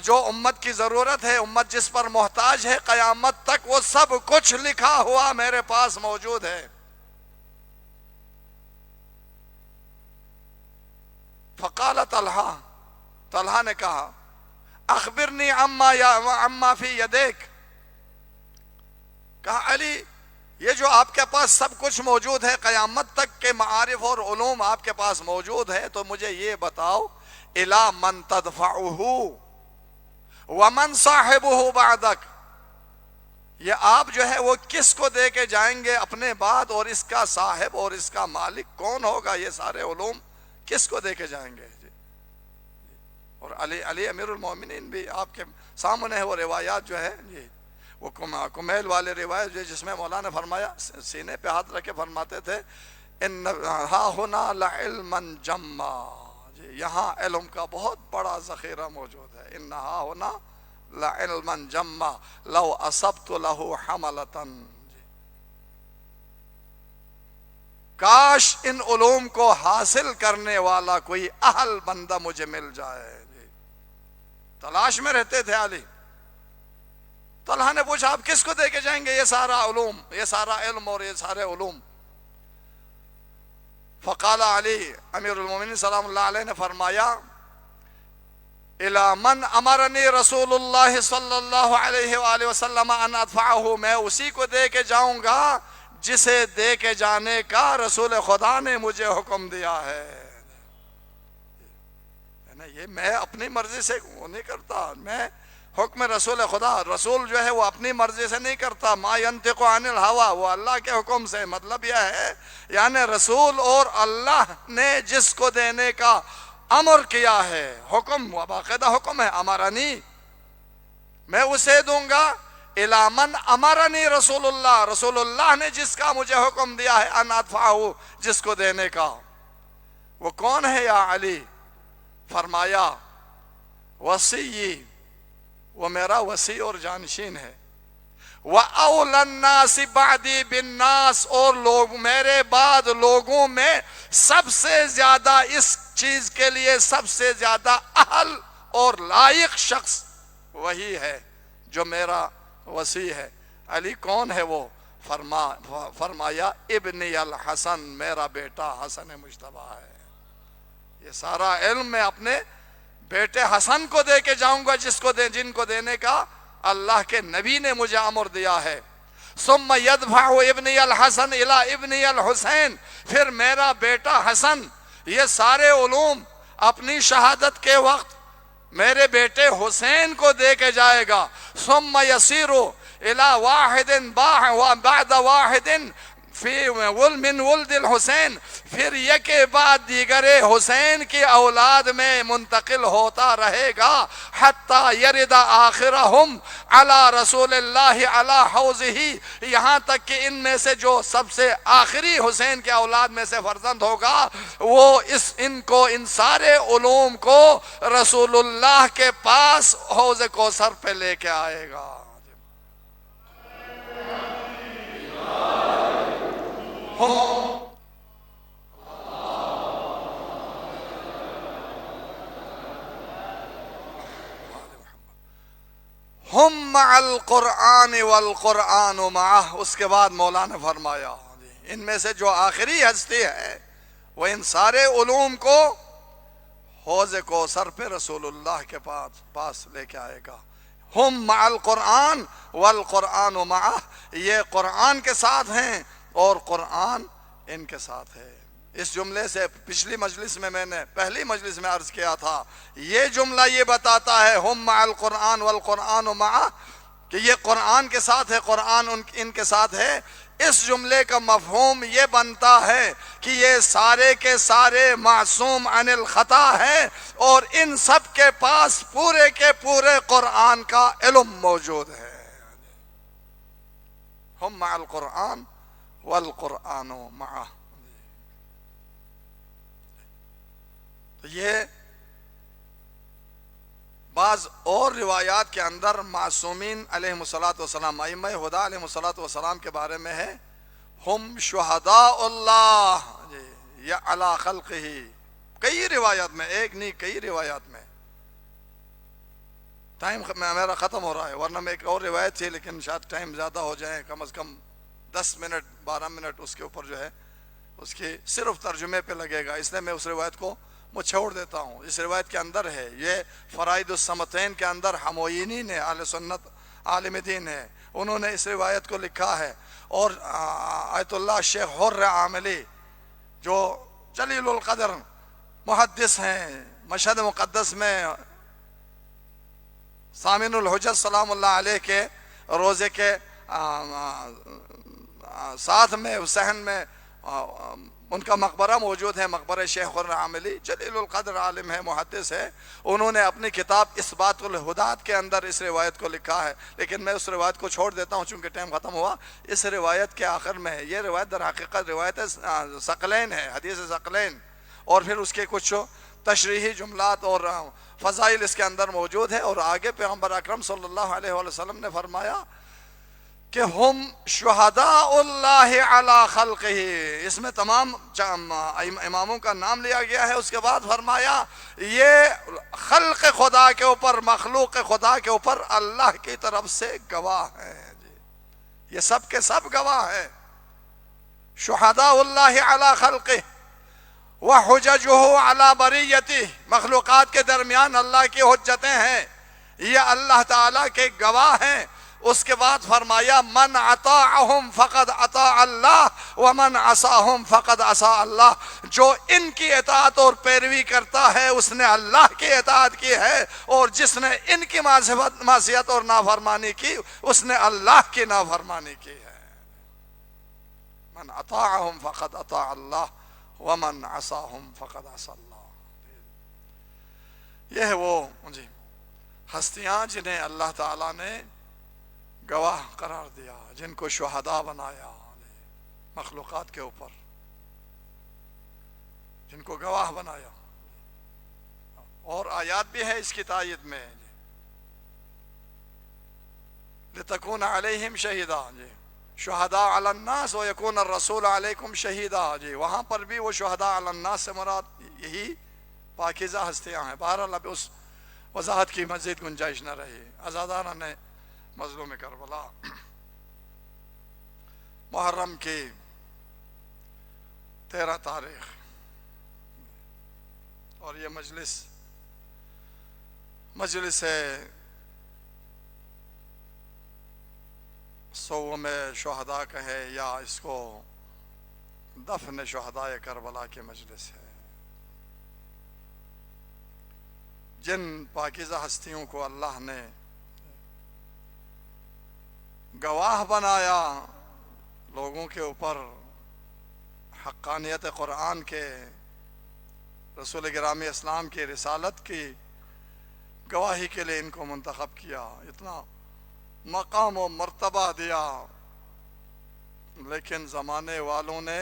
جو امت کی ضرورت ہے، امت جس پر محتاج ہے قیامت تک، وہ سب کچھ لکھا ہوا میرے پاس موجود ہے۔ فقال طلحہ نے کہا اخبرنی عما فی یدیک، کہا علی یہ جو آپ کے پاس سب کچھ موجود ہے، قیامت تک کے معارف اور علوم آپ کے پاس موجود ہے، تو مجھے یہ بتاؤ الی من تدفعہ ومن صاحبہ بعدک، یہ آپ جو ہے وہ کس کو دے کے جائیں گے اپنے بعد، اور اس کا صاحب اور اس کا مالک کون ہوگا، یہ سارے علوم کس کو دے کے جائیں گے؟ اور علی امیر المومنین بھی آپ کے سامنے ہے، وہ روایات جو ہے وہ کمیل والے روایت جس میں مولانا فرمایا سینے پہ ہاتھ رکھے فرماتے تھے ان ہا ہنا لعلما جما، یہاں علم کا بہت بڑا ذخیرہ موجود ہے، ان ہا ہنا لعلما جما لو اصبت له حملتا، کاش ان علوم کو حاصل کرنے والا کوئی اہل بندہ مجھے مل جائے۔ تلاش میں رہتے تھے علی۔ طلحہ نے پوچھا آپ کس کو دے کے جائیں گے یہ سارا علوم، یہ سارا علم اور یہ سارے علوم؟ فقال علی امیر المومنین سلام اللہ علیہ نے فرمایا الی من امرنی رسول اللہ صلی اللہ علیہ وآلہ وسلم ان ادفعہ، میں اسی کو دے کے جاؤں گا جسے دے کے جانے کا رسول خدا نے مجھے حکم دیا ہے۔ یہ میں اپنی مرضی سے وہ نہیں کرتا، میں حکم رسول خدا، رسول جو ہے وہ اپنی مرضی سے نہیں کرتا، ما ینطق عن الہوا، وہ اللہ کے حکم سے، مطلب یہ ہے یعنی رسول اور اللہ نے جس کو دینے کا امر کیا ہے، حکم وہ باقاعدہ حکم ہے، امرنی میں اسے دوں گا، الی من امرنی رسول اللہ، رسول اللہ نے جس کا مجھے حکم دیا ہے، ان ادفعہ جس کو دینے کا، وہ کون ہے یا علی؟ فرمایا وصی، وہ میرا وصی اور جانشین ہے، وَأَوْلَى النَّاسِ بَعْدِي بِالنَّاسِ، اور لوگ میرے بعد لوگوں میں سب سے زیادہ اس چیز کے لیے سب سے زیادہ اہل اور لائق شخص وہی ہے جو میرا وصی ہے۔ علی کون ہے وہ؟ فرمایا ابنی الحسن، میرا بیٹا حسن مجتبیٰ ہے۔ یہ سارا علم میں اپنے بیٹے حسن کو دے کے جاؤں گا، جن کو دینے کا اللہ کے نبی نے مجھے امر دیا ہے۔ ثم يدفع ابنی الحسن الى ابنی الحسین، پھر میرا بیٹا حسن یہ سارے علوم اپنی شہادت کے وقت میرے بیٹے حسین کو دے کے جائے گا۔ ثم يصير الى واحد بعد واحد فی من ولد الحسین، پھر یہ کے بعد دیگر حسین کی اولاد میں منتقل ہوتا رہے گا، حتی یرد آخرہم علی رسول اللہ علی حوضہ، یہاں تک کہ ان میں سے جو سب سے آخری حسین کے اولاد میں سے فرزند ہوگا وہ ان سارے علوم کو رسول اللہ کے پاس حوض کوثر پہ لے کے آئے گا۔ ہم مع القرآن والقرآن معہ، اس کے بعد مولانا نے فرمایا ان میں سے جو آخری ہستی ہے وہ ان سارے علوم کو حوض کوثر پہ رسول اللہ کے پاس لے کے آئے گا۔ ہم مع القرآن والقرآن معہ، یہ قرآن کے ساتھ ہیں اور قرآن ان کے ساتھ ہے۔ اس جملے سے پچھلی مجلس میں نے پہلی مجلس میں عرض کیا تھا، یہ جملہ یہ بتاتا ہے ہم مع القرآن والقرآن معہ، کہ یہ قرآن کے ساتھ ہے، قرآن ان کے ساتھ ہے، اس جملے کا مفہوم یہ بنتا ہے کہ یہ سارے کے سارے معصوم عن الخطا ہے، اور ان سب کے پاس پورے کے پورے قرآن کا علم موجود ہے۔ ہم مع القرآن والقرآن معہ۔ تو یہ بعض اور روایات کے اندر معصومین علیہم الصلاۃ والسلام، ائمہ ہدیٰ علیہم الصلاۃ والسلام کے بارے میں ہے ہم شہداء اللہ یا علی خلقہ، کئی روایات میں، ایک نہیں کئی روایات میں۔ ٹائم میرا ختم ہو رہا ہے، ورنہ میں ایک اور روایت تھی لیکن شاید ٹائم زیادہ ہو جائے، کم از کم 10 منٹ 12 منٹ اس کے اوپر جو ہے اس کی صرف ترجمے پہ لگے گا، اس لیے میں اس روایت کو چھوڑ دیتا ہوں۔ اس روایت کے اندر ہے، یہ فرائد الصمتین کے اندر حموینین ہے، اہل سنت عالم دین ہے، انہوں نے اس روایت کو لکھا ہے۔ اور آیت اللہ شیخ حر عاملی جو جلیل القدر محدث ہیں، مشہد مقدس میں سامن الحجت سلام اللہ علیہ کے روزے کے ساتھ میں صحن میں ان کا مقبرہ موجود ہے، مقبرہ شیخ حر عاملی، جلیل القدر عالم ہے، محدث ہے، انہوں نے اپنی کتاب اثبات الہدات کے اندر اس روایت کو لکھا ہے، لیکن میں اس روایت کو چھوڑ دیتا ہوں چونکہ ٹائم ختم ہوا۔ اس روایت کے آخر میں ہے، یہ روایت در حقیقت روایت ثقلین ہے، حدیث ثقلین، اور پھر اس کے کچھ تشریحی جملات اور فضائل اس کے اندر موجود ہے۔ اور آگے پیغمبر اکرم صلی اللہ علیہ وسلم نے فرمایا کہ ہم شہداء اللہ علی خلقہ، اس میں تمام اماموں کا نام لیا گیا ہے۔ اس کے بعد فرمایا یہ خلق خدا کے اوپر، مخلوق خدا کے اوپر اللہ کی طرف سے گواہ ہیں، یہ سب کے سب گواہ ہیں۔ شہداء اللہ علی خلقہ وحججہ علی بریتہ، مخلوقات کے درمیان اللہ کی حجتیں ہیں، یہ اللہ تعالیٰ کے گواہ ہیں۔ اس کے بعد فرمایا من اطاعہم فقد اطاع اللہ ومن عصاہم فقد عصا اللہ، جو ان کی اطاعت اور پیروی کرتا ہے اس نے اللہ کی اطاعت کی ہے، اور جس نے ان کی معصیت اور نافرمانی کی اس نے اللہ کی نافرمانی کی ہے۔ من اطاعہم فقد اطاع اللہ ومن عصاہم فقد عصا اللہ۔ یہ ہے وہ ہستیاں جنہیں اللہ تعالیٰ نے گواہ قرار دیا، جن کو شہداء بنایا مخلوقات کے اوپر، جن کو گواہ بنایا۔ اور آیات بھی ہے اس کی تائید میں، لتکون علیہم شہیدا، شہداء علی الناس ویکون الرسول علیکم شہیدا، وہاں پر بھی وہ شہداء علی الناس سے مراد یہی پاکیزہ ہستیاں ہیں۔ بہرحال اب اس وضاحت کی مزید گنجائش نہ رہی۔ عزاداران نے مظلوم کربلا، محرم کی 13 تاریخ، اور یہ مجلس صوم شہداء کہے یا اس کو دفن شہداء کربلا کی مجلس ہے۔ جن پاکیزہ ہستیوں کو اللہ نے گواہ بنایا لوگوں کے اوپر حقانیت قرآن کے، رسول گرامی اسلام کی رسالت کی گواہی کے لیے ان کو منتخب کیا، اتنا مقام و مرتبہ دیا، لیکن زمانے والوں نے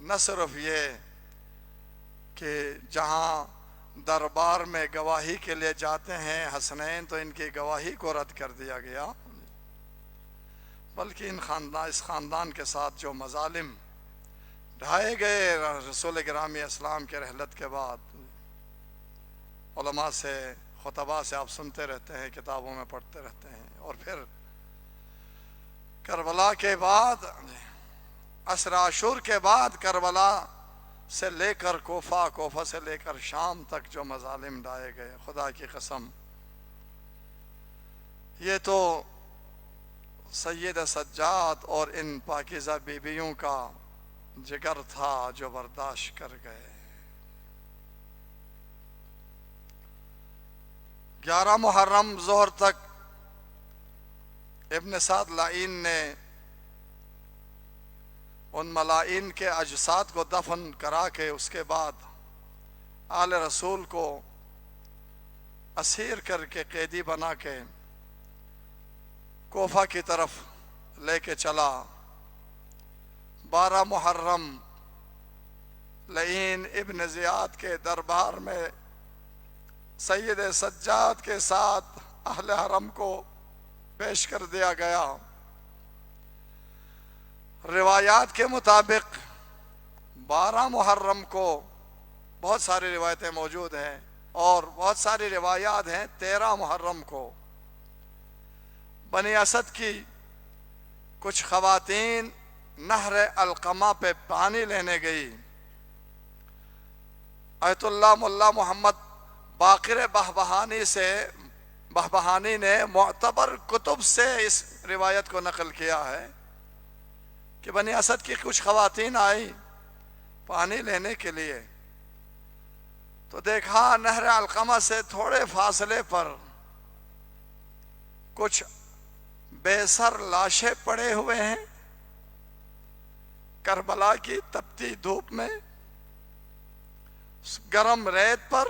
نہ صرف یہ کہ جہاں دربار میں گواہی کے لیے جاتے ہیں حسنین تو ان کی گواہی کو رد کر دیا گیا، بلکہ اس خاندان کے ساتھ جو مظالم ڈھائے گئے رسول گرامی اسلام کے رحلت کے بعد، علماء سے خطباء سے آپ سنتے رہتے ہیں، کتابوں میں پڑھتے رہتے ہیں، اور پھر کربلا کے بعد، عصر عاشور کے بعد کربلا سے لے کر کوفہ، کوفہ سے لے کر شام تک جو مظالم ڈھائے گئے، خدا کی قسم یہ تو سید سجاد اور ان پاکیزہ بیویوں کا جگر تھا جو برداشت کر گئے۔ 11 محرم ظہر تک ابن سعد لعین نے ان ملائین کے اجساد کو دفن کرا کے اس کے بعد آل رسول کو اسیر کر کے قیدی بنا کے کوفہ کی طرف لے کے چلا۔ 12 محرم لعین ابن زیاد کے دربار میں سید سجاد کے ساتھ اہل حرم کو پیش کر دیا گیا۔ روایات کے مطابق 12 محرم کو بہت ساری روایتیں موجود ہیں اور بہت ساری روایات ہیں 13 محرم کو بنی اسد کی کچھ خواتین نہر القمہ پہ پانی لینے گئی۔ آیت اللہ ملا محمد باقر بہبہانی نے معتبر کتب سے اس روایت کو نقل کیا ہے کہ بنی اسد کی کچھ خواتین آئی پانی لینے کے لیے، تو دیکھا نہر القمہ سے تھوڑے فاصلے پر کچھ بے سر لاشیں پڑے ہوئے ہیں کربلا کی تپتی دھوپ میں، گرم ریت پر،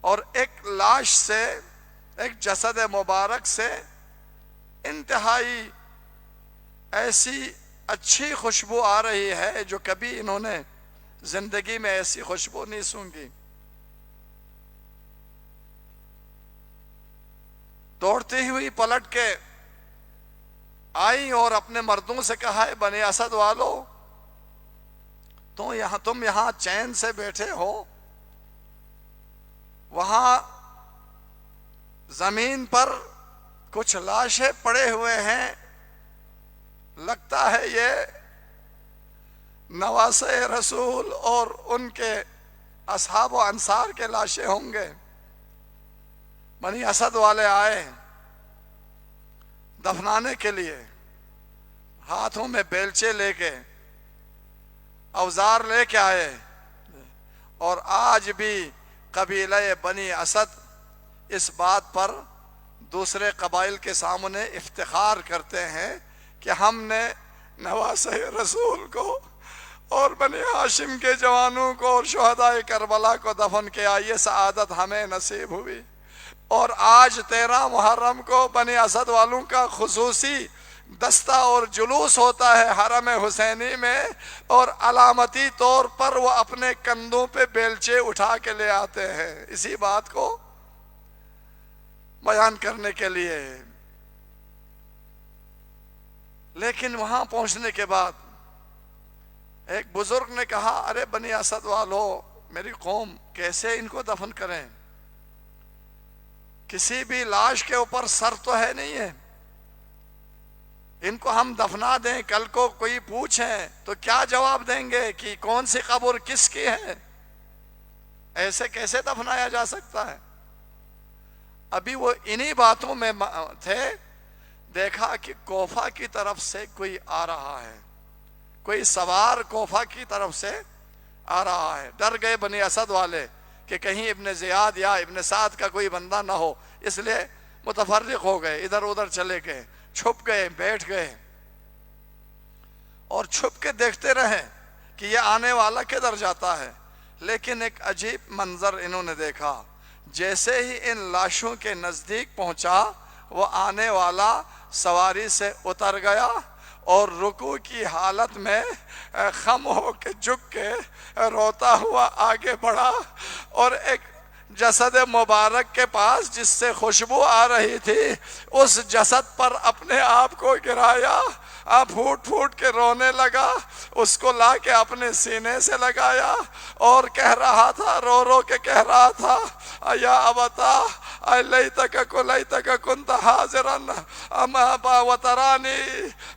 اور ایک لاش سے، ایک جسد مبارک سے انتہائی ایسی اچھی خوشبو آ رہی ہے جو کبھی انہوں نے زندگی میں ایسی خوشبو نہیں سونگھی۔ دوڑتی ہوئی پلٹ کے آئی اور اپنے مردوں سے کہا، ہے بنی اسد والو، تم یہاں چین سے بیٹھے ہو، وہاں زمین پر کچھ لاشیں پڑے ہوئے ہیں، لگتا ہے یہ نواسے رسول اور ان کے اصحاب و انصار کے لاشیں ہوں گے۔ بنی اسد والے آئے دفنانے کے لیے، ہاتھوں میں بیلچے لے کے، اوزار لے کے آئے، اور آج بھی قبیلہ بنی اسد اس بات پر دوسرے قبائل کے سامنے افتخار کرتے ہیں کہ ہم نے نواسے رسول کو اور بنی ہاشم کے جوانوں کو اور شہداء کربلا کو دفن کیا، یہ سعادت ہمیں نصیب ہوئی۔ اور آج 13 محرم کو بنی اسد والوں کا خصوصی دستہ اور جلوس ہوتا ہے حرم حسینی میں، اور علامتی طور پر وہ اپنے کندھوں پہ بیلچے اٹھا کے لے آتے ہیں اسی بات کو بیان کرنے کے لیے۔ لیکن وہاں پہنچنے کے بعد ایک بزرگ نے کہا، ارے بنی اسد والو، میری قوم کیسے ان کو دفن کریں؟ کسی بھی لاش کے اوپر سر تو ہے نہیں ہے، ان کو ہم دفنا دیں، کل کو کوئی پوچھیں تو کیا جواب دیں گے کہ کون سی قبر کس کی ہے؟ ایسے کیسے دفنایا جا سکتا ہے؟ ابھی وہ انہی باتوں میں تھے، دیکھا کہ کوفہ کی طرف سے کوئی آ رہا ہے، کوئی سوار کوفہ کی طرف سے آ رہا ہے۔ ڈر گئے بنی اسد والے کہ کہیں ابن زیاد یا ابن سعد کا کوئی بندہ نہ ہو، اس لیے متفرق ہو گئے، ادھر ادھر چلے گئے، چھپ گئے، بیٹھ گئے اور چھپ کے دیکھتے رہے کہ یہ آنے والا کدھر جاتا ہے۔ لیکن ایک عجیب منظر انہوں نے دیکھا، جیسے ہی ان لاشوں کے نزدیک پہنچا، وہ آنے والا سواری سے اتر گیا اور رکوع کی حالت میں خم ہو کے جھک کے روتا ہوا آگے بڑھا، اور ایک جسد مبارک کے پاس جس سے خوشبو آ رہی تھی، اس جسد پر اپنے آپ کو گرایا، پھوٹ پھوٹ کے رونے لگا، اس کو لا کے اپنے سینے سے لگایا اور کہہ رہا تھا، رو رو کے کہہ رہا تھا، یا ابتا لیتک کنت حاضرا وترانی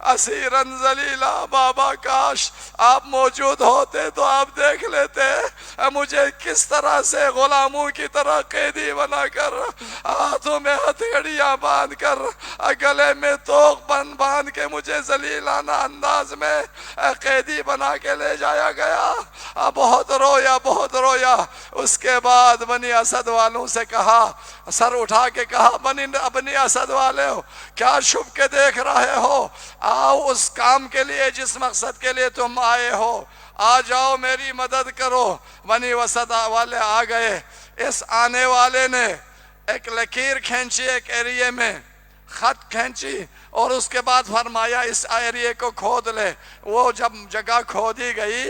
اسیرا ذلیلا، بابا کاش آپ موجود ہوتے تو آپ دیکھ لیتے مجھے کس طرح سے غلاموں کی طرح قیدی بنا کر، ہاتھوں میں ہتھیلیاں باندھ کر، گلے میں توق باندھ کے مجھے ذلیلانہ انداز میں قیدی بنا کے لے جایا گیا۔ بہت رویا، بہت رویا۔ اس کے بعد بنی اسد والوں سے کہا، سر اٹھا کے کہا، بنی اسد والے ہو، کیا چھپ کے دیکھ رہے ہو؟ آؤ اس کام کے لیے جس مقصد کے لیے تم آئے ہو، آ جاؤ میری مدد کرو۔ بنی اسد والے آ گئے۔ اس آنے والے نے ایک لکیر کھینچی، ایک ایریے میں خط کھینچی، اور اس کے بعد فرمایا اس ایریے کو کھود لے۔ وہ جب جگہ کھودی گئی،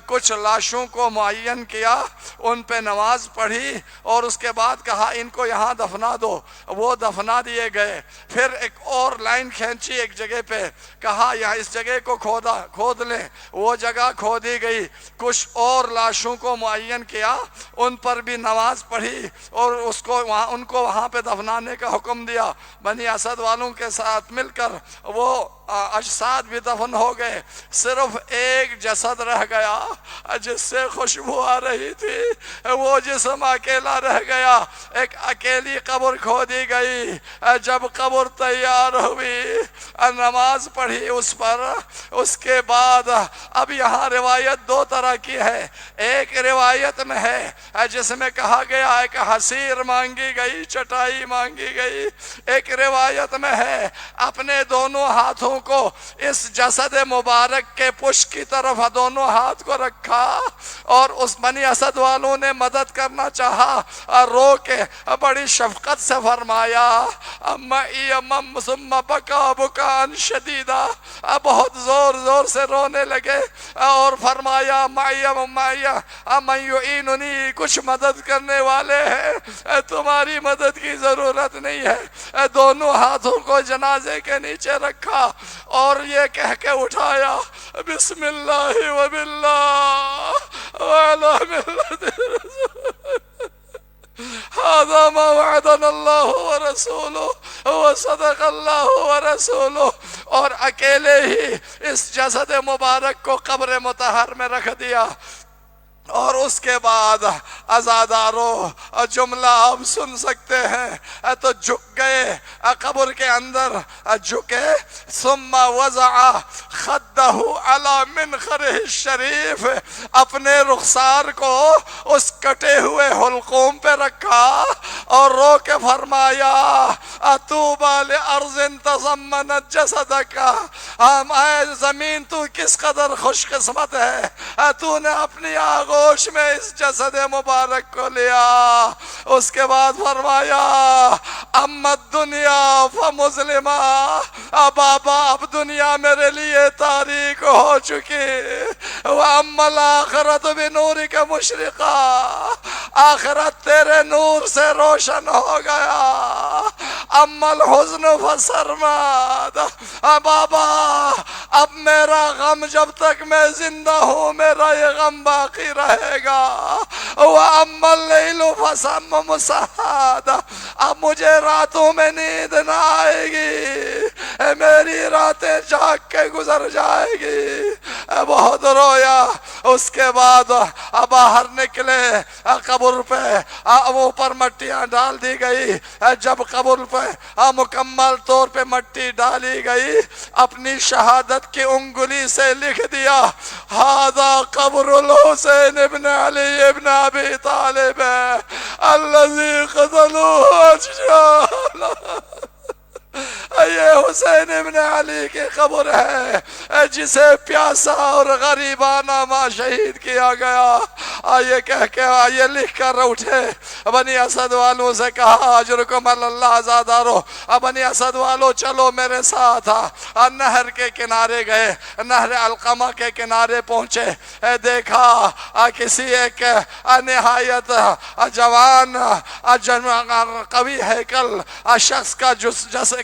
کچھ لاشوں کو معین کیا، ان پہ نماز پڑھی، اور اس کے بعد کہا ان کو یہاں دفنا دو۔ وہ دفنا دیے گئے۔ پھر ایک اور لائن کھینچی ایک جگہ پہ، کہا یہاں اس جگہ کو کھود لیں۔ وہ جگہ کھودی گئی۔ کچھ اور لاشوں کو معین کیا، ان پر بھی نماز پڑھی، اور ان کو وہاں پہ دفنانے کا حکم دیا۔ بنی اسد والوں کے ساتھ مل کر وہ اجساد بھی دفن ہو گئے۔ صرف ایک جسد رہ گیا جس سے خوشبو آ رہی تھی، وہ جسم اکیلا رہ گیا۔ ایک اکیلی قبر کھودی گئی۔ جب قبر تیار ہوئی، نماز پڑھی اس پر، اس کے بعد اب یہاں روایت دو طرح کی ہے۔ ایک روایت میں ہے جس میں کہا گیا ایک حسیر مانگی گئی، چٹائی مانگی گئی۔ ایک روایت میں ہے اپنے دونوں ہاتھوں کو اس جسد مبارک کے پشت کی طرف دونوں ہاتھ کو رکھا، اور اس بنی اسد والوں نے مدد کرنا چاہا، رو کے بڑی شفقت سے فرمایا ثم بکا بکان شدیدہ، بہت زور زور سے رونے لگے، اور فرمایا من یعیننی، کچھ مدد کرنے والے ہیں، تمہاری مدد کی ضرورت نہیں ہے۔ دونوں ہاتھوں کو جنازے کے نیچے رکھا، اور یہ کہہ کے اٹھایا بسم اللہ وباللہ وعلی ملت رسول هذا ما وعدنا اللہ ورسولہ وصدق اللہ ورسولہ۔ اور اکیلے ہی اس جسد مبارک کو قبر مطہر میں رکھ دیا۔ اور اس کے بعد عزاداروں جملہ آپ سن سکتے ہیں، تو جھک گئے، قبر کے اندر جھکے، ثم وضع خدہ علی منخرہ الشریف، اپنے رخسار کو اس کٹے ہوئے حلقوم پہ رکھا، اور رو کے فرمایا طوبی لارض تضمنت جسدک، اے زمین تو کس قدر خوش قسمت ہے، تو نے اپنی آغوش میں اس جسد مبارک کو لیا۔ اس کے بعد فرمایا اما الدنیا فمظلمہ، بابا اب دنیا میرے لیے تاریک ہو چکی، واما الآخرۃ بنورک مشرقہ، آخرت تیرے نور سے روشن ہو گیا، اما الحزن فسرمد، بابا اب میرا غم جب تک میں زندہ ہوں میرا یہ غم باقی رہے گا، وَأَمَّا اللَّيْلُ فَسَمَّ مُسَحَّدَ، اب مجھے راتوں میں نیند نہ آئے گی، میری راتیں جاگ کے گزر جائے گی۔ بہت رویا۔ اس کے بعد باہر نکلے، قبر پہ اوپر مٹیاں ڈال دی گئی۔ جب قبر پہ مکمل طور پہ مٹی ڈالی گئی، اپنی شہادت کی انگلی سے لکھ دیا ھذا قبر الحسین ابن علی ابن ابی طالب الذی قتلوه اجیالا، یہ حسین ابن علی کی قبر ہے جسے پیاسا اور غریبانہ ماں شہید کیا گیا۔ یہ کہہ کے یہ لکھ کر اٹھے۔ بنی اسد والوں سے کہا اجرکم اللہ، عزادارو بنی اسد والو چلو میرے ساتھ۔ نہر کے کنارے گئے، نہر علقمہ کے کنارے پہنچے، دیکھا کسی ایک نہایت جوان قوی ہیکل شخص کا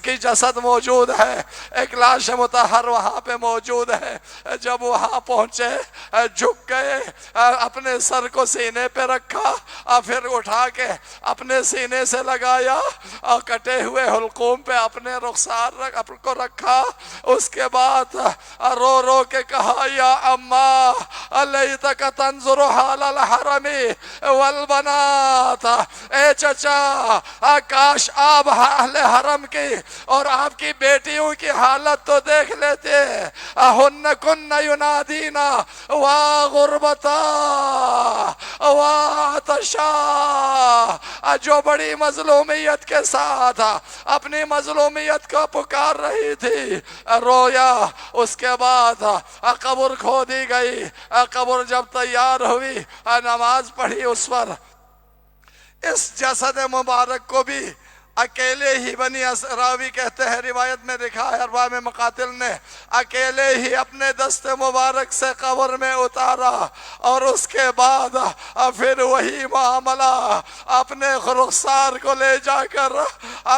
کی جسد موجود ہے، ایک لاش مطہر وہاں پہ موجود ہے۔ جب وہاں پہنچے، جھک گئے، اپنے سر کو سینے پہ رکھا، پھر اٹھا اٹھا کے اپنے سینے سے لگایا اور کٹے ہوئے حلقوم پہ اپنے رخسار کو رکھا. اس کے بعد رو رو کے کہا یا اماں لیتک تنظر حال الحرم والبنات، اے چچا کاش آپ اہل حرم کی اور آپ کی بیٹیوں کی حالت تو دیکھ لیتے. ہن کن ینادینا وا غربتا وا عطشا، جو بڑی مظلومیت کے ساتھ اپنی مظلومیت کو پکار رہی تھی. رویا. اس کے بعد قبر کھودی گئی. قبر جب تیار ہوئی نماز پڑھی اس پر. اس جسد مبارک کو بھی اکیلے ہی بنی راوی کہتے ہیں، روایت میں لکھا ہے ارباب مقاتل نے، اکیلے ہی اپنے دست مبارک سے قبر میں اتارا. اور اس کے بعد پھر وہی معاملہ اپنے رخسار کو لے جا کر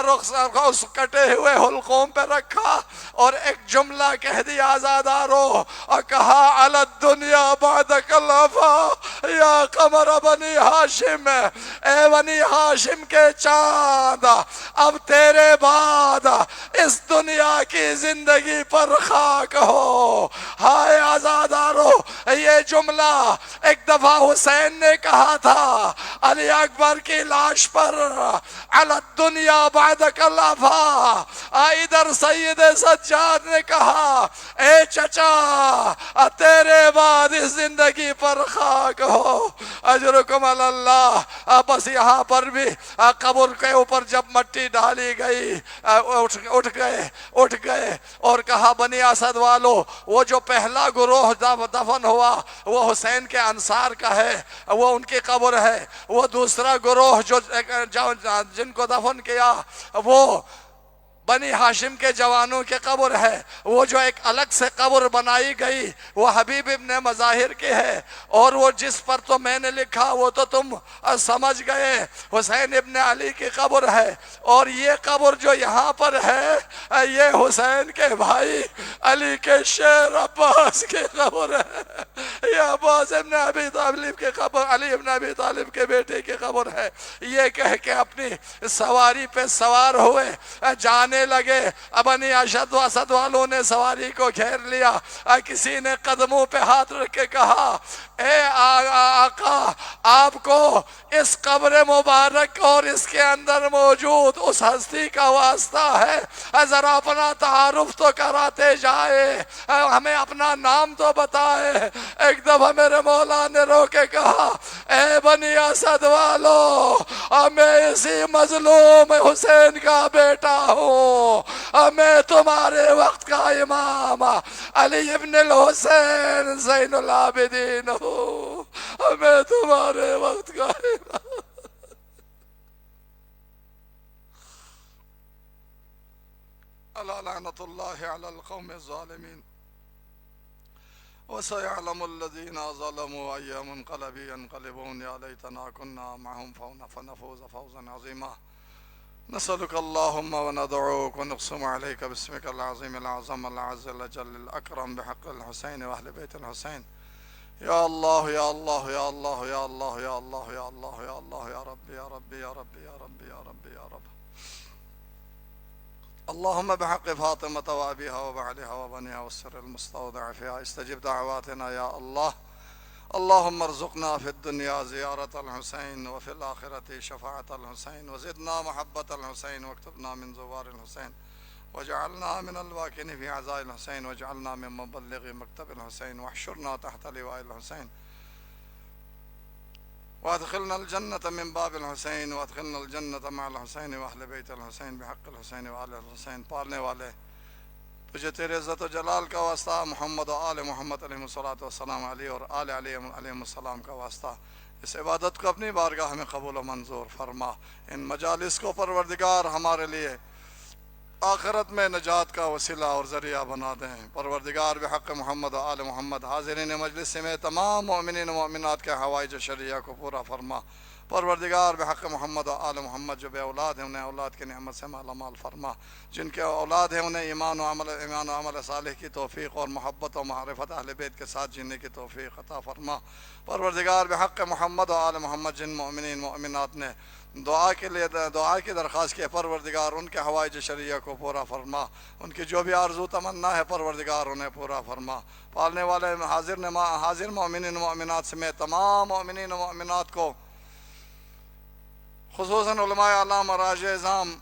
رخسار کو اس کٹے ہوئے حلقوم پہ رکھا اور ایک جملہ کہہ دیا آزادارو، اور کہا علی الدنیا بعدک الوفا یا قمر بنی ہاشم، اے بنی ہاشم کے چاند اب تیرے بعد اس دنیا کی زندگی پر خاک ہو. ہائے آزادارو، یہ جملہ ایک دفعہ حسین نے کہا تھا علی اکبر کی لاش پر، علی الدنیا بعدک الوفا. ادھر سید سجاد نے کہا اے چچا تیرے بعد اس زندگی پر خاک ہو. اجرکم علی اللہ. بس یہاں پر بھی قبر کے اوپر جب مٹی ڈالی گئی اٹھ گئے اور کہا بنی اسد والو، وہ جو پہلا گروہ دفن ہوا وہ حسین کے انصار کا ہے، وہ ان کی قبر ہے. وہ دوسرا گروہ جو جن کو دفن کیا وہ بنی ہاشم کے جوانوں کی قبر ہے. وہ جو ایک الگ سے قبر بنائی گئی وہ حبیب ابن مظاہر کی ہے. اور وہ جس پر تو میں نے لکھا وہ تو تم سمجھ گئے، حسین ابن علی کی قبر ہے. اور یہ قبر جو یہاں پر ہے یہ حسین کے بھائی علی کے شیر عباس کی قبر ہے. یہ عباس ابن ابی طالب کی قبر، علی ابن ابی طالب کے بیٹے کی قبر ہے. یہ کہہ کے اپنی سواری پہ سوار ہوئے جانے لگے. بنی اشد و اسد والوں نے سواری کو گھیر لیا. کسی نے قدموں پہ ہاتھ رکھ کے کہا اے آقا، آپ کو اس قبر مبارک اور اس کے اندر موجود اس ہستی کا واسطہ ہے، ذرا اپنا تعارف تو کراتے جائے، ہمیں اپنا نام تو بتائے. ایک دفعہ میرے مولا نے رو کے کہا اے بنی اسد والو، میں اسی مظلوم حسین کا بیٹا ہوں، میں تمہارے وقت کا امام علی ابن الحسین زین العابدین ہوں، میں تمہارے وقت کا امام. الا لعنت اللہ علی القوم الظالمین وسيعلم الذين ظلموا أي منقلب ينقلبون يا ليتنا كنا معهم فنفوز فوزا عظيما. نسألك اللهم وندعوك ونقسم عليك باسمك العظيم الأعظم الأعز الأجل الأكرم بحق الحسين وأهل بيت الحسين. يا الله يا الله يا الله يا الله يا الله يا الله يا الله يا ربي يا ربي يا ربي يا ربي يا ربي يا رب. اللهم بحق فاطمة وأبيها وبعلها وبنيها والسر المستودع فيها استجب دعواتنا يا الله. اللهم ارزقنا في الدنيا زيارة الحسين وفي الآخرة شفاعة الحسين وزدنا محبة الحسين واكتبنا من زوار الحسين وجعلنا من الواكن في عزاء الحسين واجعلنا من مبلغ مكتب الحسين واحشرنا تحت لواء الحسين وادخلنا الجنة من باب الحسين وادخلنا الجنة مع الحسين وأهل بيت الحسين بحق الحسين وآل الحسين. پالنے والے تجھے تیرے عزت و جلال کا واسطہ، محمد و آل محمد علیہ الصلوۃ والسلام علی اور آل علیہ السلام کا واسطہ، اس عبادت کو اپنی بارگاہ میں قبول و منظور فرما. ان مجالس کو پروردگار ہمارے لیے آخرت میں نجات کا وسیلہ اور ذریعہ بنا دیں. پروردگار بحق محمد و آل محمد حاضرین مجلس میں تمام مومنین و مومنات کے حوائج شرعیہ کو پورا فرما. پروردگار بحق محمد و آل محمد جو بے اولاد ہیں انہیں اولاد کی نعمت سے مالا مال فرما، جن کے اولاد ہیں انہیں ایمان و عمل صالح کی توفیق اور محبت و معرفت اہل بیت کے ساتھ جینے کی توفیق عطا فرما۔ پروردگار بحق محمد و آل محمد جن مومنین مومنات نے دعا کی درخواست کی ہے، پروردگار ان کے حوائج شرعیہ کو پورا فرما، ان کی جو بھی آرزو تمنا ہے پروردگار انہیں پورا فرما۔ پالنے والے حاضر مومنین مومنات سمیت تمام مومنین و مومنات کو، خصوصاً علماء اعلام اور راج اعظام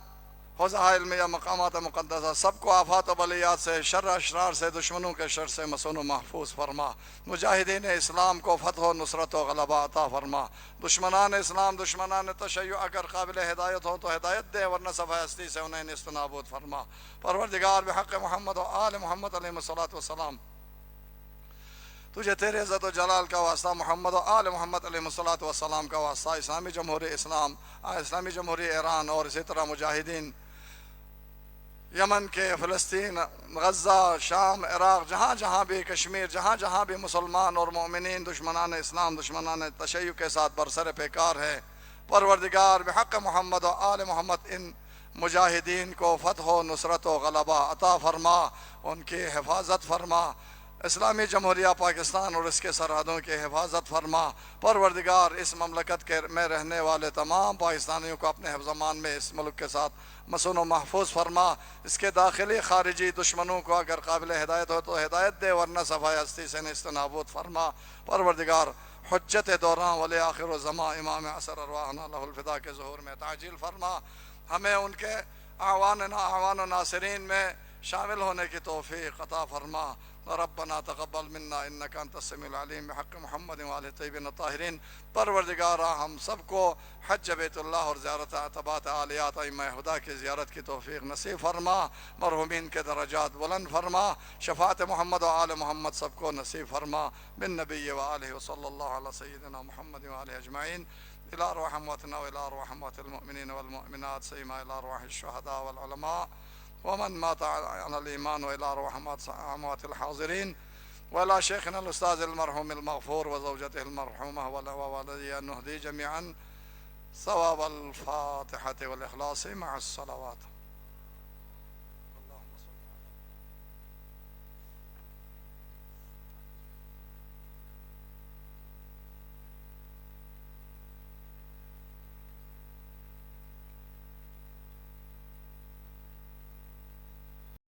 حوزہ علمیہ مقامات مقدسہ، سب کو آفات و بلیات سے، شر اشرار سے، دشمنوں کے شر سے مصون و محفوظ فرما۔ مجاہدین اسلام کو فتح و نصرت و غلبہ عطا فرما۔ دشمنان اسلام، دشمنان تشیع اگر قابل ہدایت ہو تو ہدایت دے، ورنہ صفحہ ہستی سے انہیں نیست نابود فرما۔ پروردگار بحق محمد و آل محمد علیہ الصلوۃ والسلام، تجھے تیرے عزت و جلال کا واسطہ، محمد و آل محمد علیہ الصلوۃ والسلام کا واسطہ، اسلامی جمہوری ایران اور اسی طرح مجاہدین یمن کے، فلسطین، غزہ، شام، عراق، جہاں جہاں بھی، کشمیر، جہاں جہاں بھی مسلمان اور مومنین دشمنان اسلام، دشمنان تشیع کے ساتھ برسر پیکار ہے، پروردگار بحق محمد و آل محمد ان مجاہدین کو فتح و نصرت و غلبہ عطا فرما، ان کی حفاظت فرما، اسلامی جمہوریہ پاکستان اور اس کے سرحدوں کی حفاظت فرما۔ پروردگار اس مملکت میں رہنے والے تمام پاکستانیوں کو اپنے حفظ امان میں اس ملک کے ساتھ مصون و محفوظ فرما۔ اس کے داخلی خارجی دشمنوں کو اگر قابل ہدایت ہو تو ہدایت دے، ورنہ صفحہ ہستی سے نیست نابود فرما۔ پروردگار حجت دوراں ولی آخر الزمان امام عصر ارواحنا لہ الفدا کے ظہور میں تعجیل فرما۔ ہمیں ان کے اعوان و ناصرین میں شامل ہونے کی توفیق عطا فرما۔ ربنا تقبل منا انک انت السمیع العلیم بحق محمد وآلہ الطیبین الطاہرین۔ پروردگارا ہم سب کو حج بیت اللہ اور زیارت اتباعت عالیات ائمہ ہدی کی زیارت کی توفیق نصیب فرما، مرحومین کے درجات بلند فرما، شفاعت محمد و آل محمد سب کو نصیب فرما، بالنبی و آلہ وصلی اللہ علی سیدنا محمد و آلہ اجمعین۔ الى ارواح امواتنا والى ارواح اموات المؤمنین والمؤمنات، سیما الى ارواح الشہداء والعلماء ومن مات على الإيمان، وإلى أرواح أموات الحاضرين، وإلى شيخنا الأستاذ المرحوم المغفور وزوجته المرحومة ووالديه نهدي جميعا ثواب الفاتحة والإخلاص مع الصلوات۔